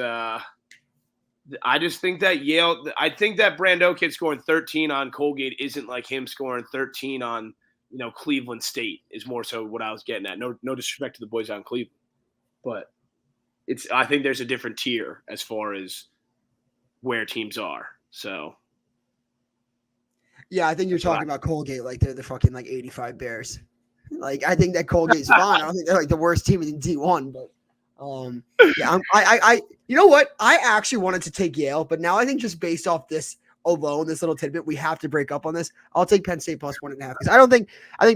I just think that Yale. I think that Brando kid scoring 13 on Colgate isn't like him scoring 13 on Cleveland State. Is more so what I was getting at. No disrespect to the boys on Cleveland, but I think there's a different tier as far as where teams are. So. Yeah, I think you're talking about Colgate like they're the fucking like 85 Bears. Like, I think that Colgate's fine. I don't think they're like the worst team in D1, but yeah, I you know what? I actually wanted to take Yale, but now I think just based off this alone, this little tidbit, we have to break up on this. I'll take Penn State plus 1.5 because I think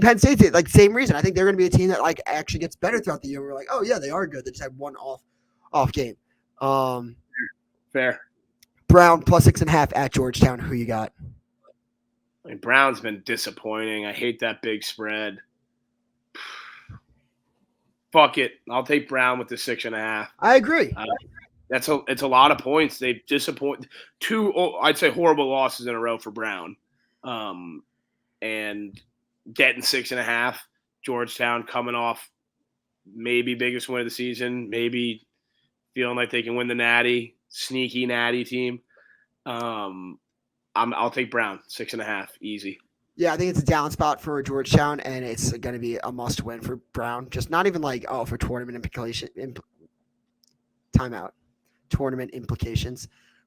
Penn State's like same reason. I think they're going to be a team that like actually gets better throughout the year. We're like, oh yeah, they are good. They just had one off game. Fair. Brown plus 6.5 at Georgetown. Who you got? I mean, Brown's been disappointing. I hate that big spread. Fuck it. I'll take Brown with the 6.5. I agree. It's a lot of points. They've disappointed I'd say horrible losses in a row for Brown. And getting 6.5. Georgetown coming off maybe biggest win of the season, maybe feeling like they can win the Natty, sneaky Natty team. I'll take Brown 6.5, easy. Yeah, I think it's a down spot for Georgetown, and it's going to be a must-win for Brown. Just not even like, for tournament implications.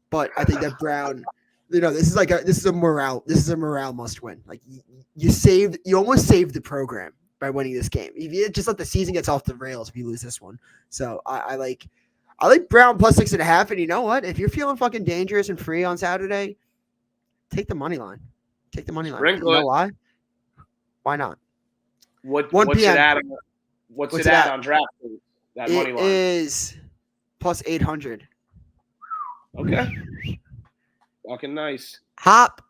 But I think that Brown, this is a morale must-win. Like you almost saved the program by winning this game. You just let the season gets off the rails if you lose this one. So I like Brown plus 6.5, and you know what? If you're feeling fucking dangerous and free on Saturday, take the money line. Take the money line. Sprinkle you know why? Why not? What's 1 it p.m. at? What's it at on draft? That money line is plus 800. Okay. Fucking nice. Hop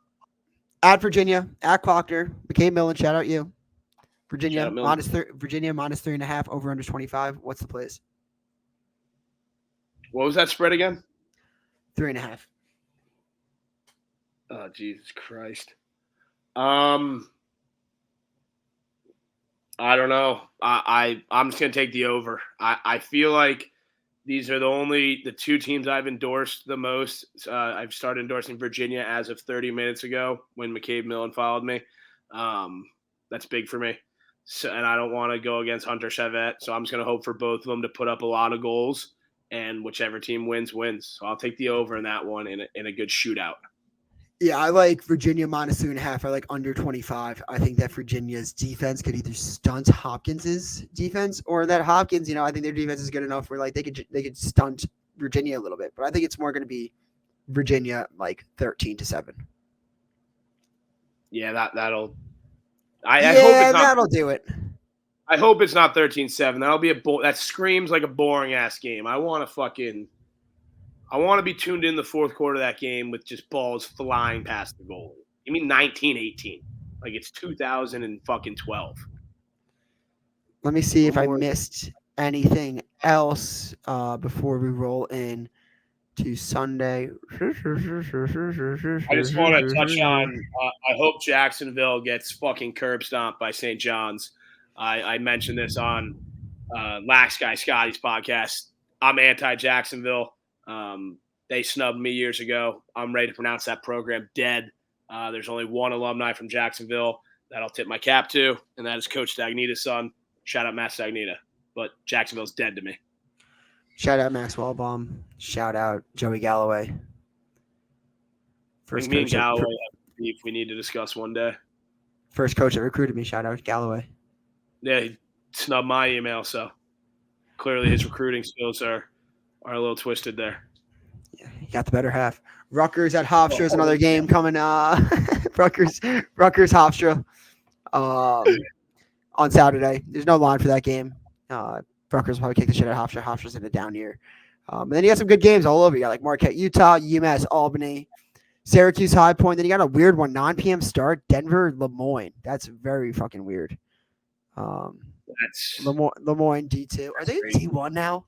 at Virginia at Clockner. McCabe Millon, shout out you. Virginia minus 3.5 over under 25. What's the place? What was that spread again? 3.5. Oh, Jesus Christ. I don't know. I'm just gonna take the over. I feel like these are the two teams I've endorsed the most. I've started endorsing Virginia as of 30 minutes ago when McCabe Millon followed me. That's big for me. So, and I don't want to go against Hunter Chevette, so I'm just gonna hope for both of them to put up a lot of goals, and whichever team wins. So I'll take the over in that one in a good shootout. Yeah, I like Virginia minus 3.5. I like under 25. I think that Virginia's defense could either stunt Hopkins's defense, or that Hopkins, I think their defense is good enough where like they could stunt Virginia a little bit. But I think it's more going to be Virginia like 13-7. Yeah, that'll. I hope it's not, that'll do it. I hope it's not 13-7. That'll be that screams like a boring ass game. I want to be tuned in the fourth quarter of that game with just balls flying past the goal. You mean 19-18? Like it's 2012. Let me see if I missed anything else before we roll in to Sunday. I just want to touch on. I hope Jacksonville gets fucking curb stomped by St. John's. I mentioned this on Lax Guy Scotty's podcast. I'm anti-Jacksonville. They snubbed me years ago. I'm ready to pronounce that program dead. There's only one alumni from Jacksonville that I'll tip my cap to, and that is Coach Stagnita's son. Shout out Matt Stagnita. But Jacksonville's dead to me. Shout out Max Wellbaum. Shout out Joey Galloway. First me and Galloway have beef we need to discuss one day. First coach that recruited me. Shout out Galloway. Yeah, he snubbed my email, so clearly his recruiting skills are a little twisted there. Yeah, he got the better half. Rutgers at Hofstra is another game coming. Rutgers Hofstra on Saturday. There's no line for that game. Rutgers will probably kick the shit out of Hofstra. Hofstra's in a down year. And then you got some good games all over. You got like Marquette, Utah, UMass, Albany, Syracuse, High Point. Then you got a weird one, 9 p.m. start, Denver, Lemoyne. That's very fucking weird. That's Lemoyne D2. Are they in D1 now?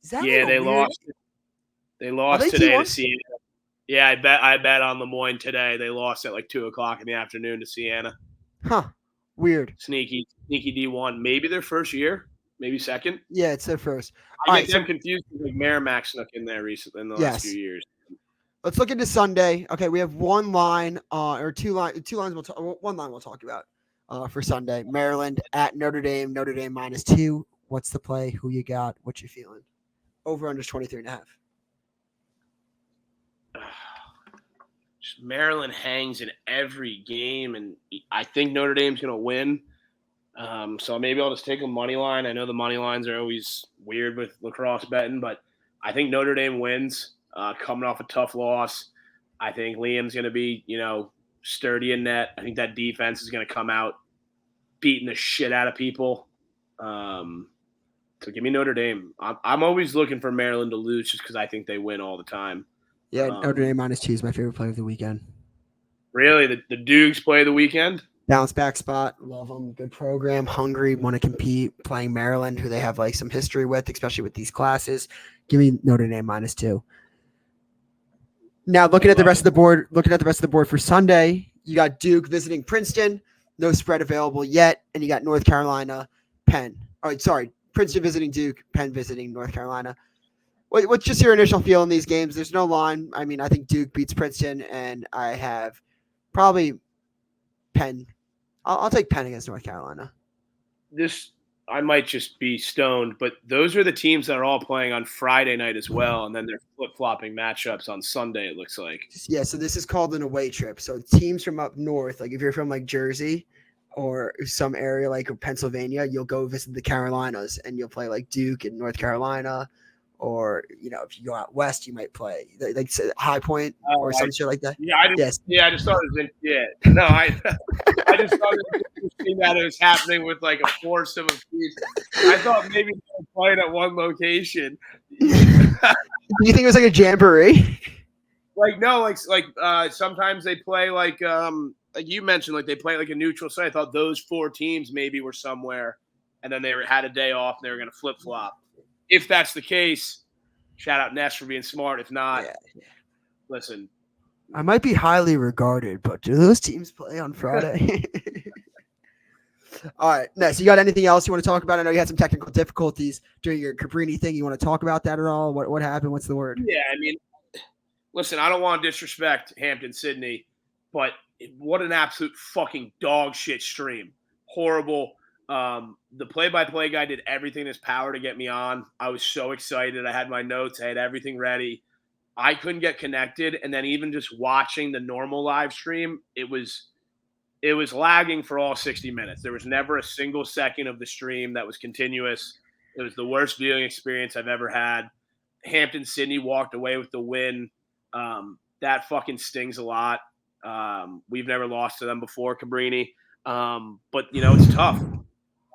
Is that they lost. They lost today to Siena. Yeah, I bet on Lemoyne today. They lost at like 2:00 in the afternoon to Siena. Huh. Weird. Sneaky D1. Maybe their first year. Maybe second. Yeah, it's their first. I get them confused with like Merrimack snuck in there recently in the last few years. Let's look into Sunday. Okay, we have one line or two lines. One line we'll talk about for Sunday. Maryland at Notre Dame. Notre Dame -2. What's the play? Who you got? What you feeling? Over under 23.5. Maryland hangs in every game, and I think Notre Dame's going to win. So maybe I'll just take a money line. I know the money lines are always weird with lacrosse betting, but I think Notre Dame wins. Coming off a tough loss, I think Liam's going to be, sturdy in net. I think that defense is going to come out beating the shit out of people. So give me Notre Dame. I'm always looking for Maryland to lose just because I think they win all the time. Yeah, Notre Dame -2 is my favorite play of the weekend. Really? The Doogs play the weekend? Bounce back spot. Love them. Good program. Hungry. Want to compete. Playing Maryland, who they have like some history with, especially with these classes. Give me Notre Dame -2. Now looking at the rest of the board for Sunday, you got Duke visiting Princeton. No spread available yet, and you got North Carolina, Penn. Princeton visiting Duke, Penn visiting North Carolina. What's just your initial feel in these games? There's no line. I mean, I think Duke beats Princeton, and I have probably Penn. I'll take Penn against North Carolina. I might just be stoned, but those are the teams that are all playing on Friday night as well, and then they're flip-flopping matchups on Sunday, it looks like. Yeah, so this is called an away trip. So teams from up north, like if you're from like Jersey or some area like Pennsylvania, you'll go visit the Carolinas, and you'll play like Duke and North Carolina. Or, if you go out west, you might play like High Point or some shit like that. Yeah, I just thought it was No, I just thought it was interesting that it was happening with like a foursome of teams. I thought maybe they were playing at one location. Do you think it was like a jamboree? Sometimes they play like you mentioned, like they play like a neutral site. I thought those 4 teams maybe were somewhere, and then they had a day off and they were going to flip flop. If that's the case, shout out Nest for being smart. If not, listen. I might be highly regarded, but do those teams play on Friday? All right, Nest, you got anything else you want to talk about? I know you had some technical difficulties during your Cabrini thing. You want to talk about that at all? What happened? What's the word? Yeah, I mean, listen, I don't want to disrespect Hampton-Sydney, but what an absolute fucking dog shit stream. Horrible. The play-by-play guy did everything in his power to get me on. I was so excited. I had my notes. I had everything ready. I couldn't get connected. And then even just watching the normal live stream, it was lagging for all 60 minutes. There was never a single second of the stream that was continuous. It was the worst viewing experience I've ever had. Hampton-Sydney walked away with the win. That fucking stings a lot. We've never lost to them before, Cabrini. But, it's tough.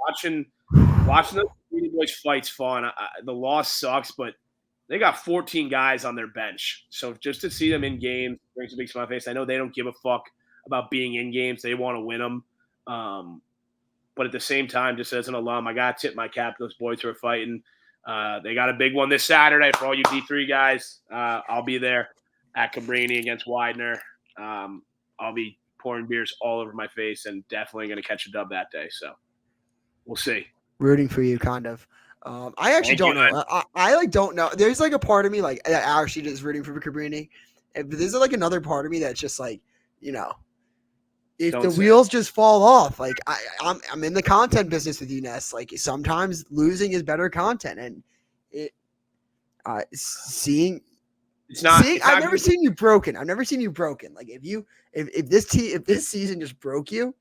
Watching those Cabrini boys fight's fun. The loss sucks, but they got 14 guys on their bench. So just to see them in games brings a big smile on my face. I know they don't give a fuck about being in games. They want to win them. But at the same time, just as an alum, I got to tip my cap to those boys who are fighting. They got a big one this Saturday for all you D3 guys. I'll be there at Cabrini against Widener. I'll be pouring beers all over my face and definitely going to catch a dub that day. So we'll see. Rooting for you, kind of. I actually don't know. I don't know. There's like a part of me like that actually is rooting for Cabrini, but there's like another part of me that's just like if Don't the say wheels just fall off, like I'm in the content business with you, Ness. Like sometimes losing is better content, and seeing it's not. I've never seen you broken. I've never seen you broken. Like if this season just broke you.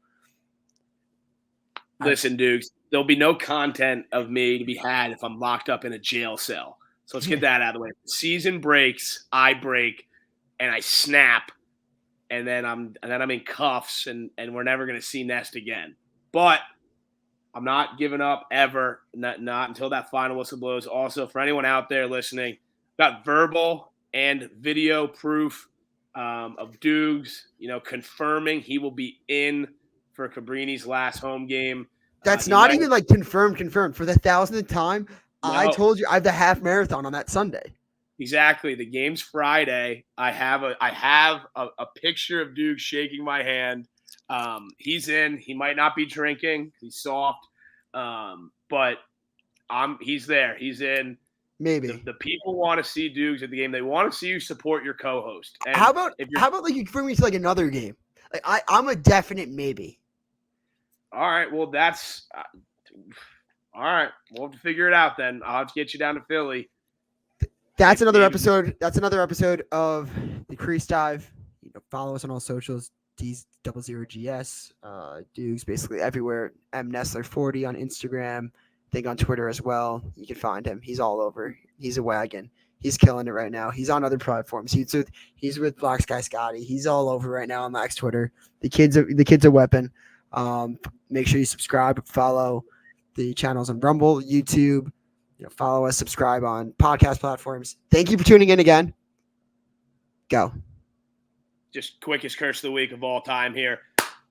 Listen, Doogs, there'll be no content of me to be had if I'm locked up in a jail cell. So let's get that out of the way. If the season breaks, I break, and I snap, and then I'm in cuffs, and we're never gonna see Nest again. But I'm not giving up ever, not until that final whistle blows. Also, for anyone out there listening, got verbal and video proof of Doogs, confirming he will be in for Cabrini's last home game. That's not even like confirmed for the 1,000th time. No. I told you I have the half marathon on that Sunday. Exactly. The game's Friday. I have a picture of Doogs shaking my hand. He's in. He might not be drinking. He's soft. But he's there. He's in. Maybe the people want to see Doogs at the game. They want to see you support your co-host. And how about like you bring me to like another game? Like I'm a definite maybe. All right. Well, that's all right. We'll have to figure it out then. I'll have to get you down to Philly. That's another episode. That's another episode of the Crease Dive. Follow us on all socials. D00GS. Doogs basically everywhere. MNestler40 on Instagram. I think on Twitter as well. You can find him. He's all over. He's a wagon. He's killing it right now. He's on other platforms. He's with Black Sky Scotty. He's all over right now on Max Twitter. The kid's a weapon. Make sure you subscribe, follow the channels on Rumble, YouTube. Follow us, subscribe on podcast platforms. Thank you for tuning in again. Go. Just quickest curse of the week of all time here.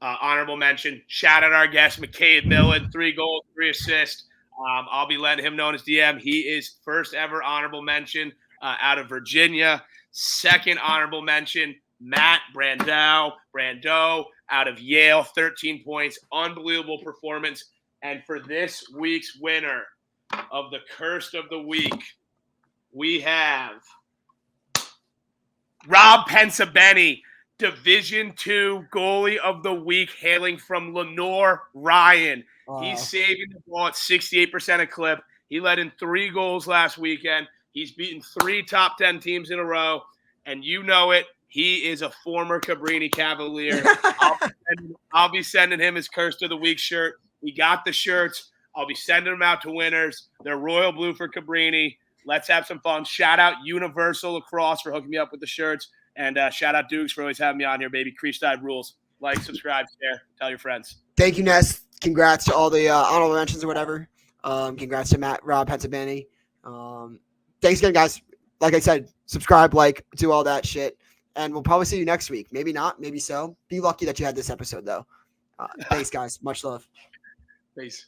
Honorable mention. Shout out our guest, McCabe Millon. 3 goals, 3 assists. I'll be letting him know in his DM. He is first ever honorable mention out of Virginia. Second honorable mention, Matt Brando out of Yale, 13 points. Unbelievable performance. And for this week's winner of the Curse of the Week, we have Rob Pensabeni, Division II Goalie of the Week, hailing from Lenore Ryan. Wow. He's saving the ball at 68% a clip. He let in 3 goals last weekend. He's beaten 3 top 10 teams in a row. And you know it, he is a former Cabrini Cavalier. I'll be sending him his Curse of the Week shirt. We got the shirts. I'll be sending them out to winners. They're royal blue for Cabrini. Let's have some fun. Shout out Universal Lacrosse for hooking me up with the shirts. And shout out Doogs for always having me on here, baby. Crease Dive rules. Like, subscribe, share, tell your friends. Thank you, Ness. Congrats to all the honorable mentions or whatever. Congrats to Rob Pensabeni. Thanks again, guys. Like I said, subscribe, do all that shit. And we'll probably see you next week. Maybe not, maybe so. Be lucky that you had this episode, though. Thanks, guys. Much love. Peace.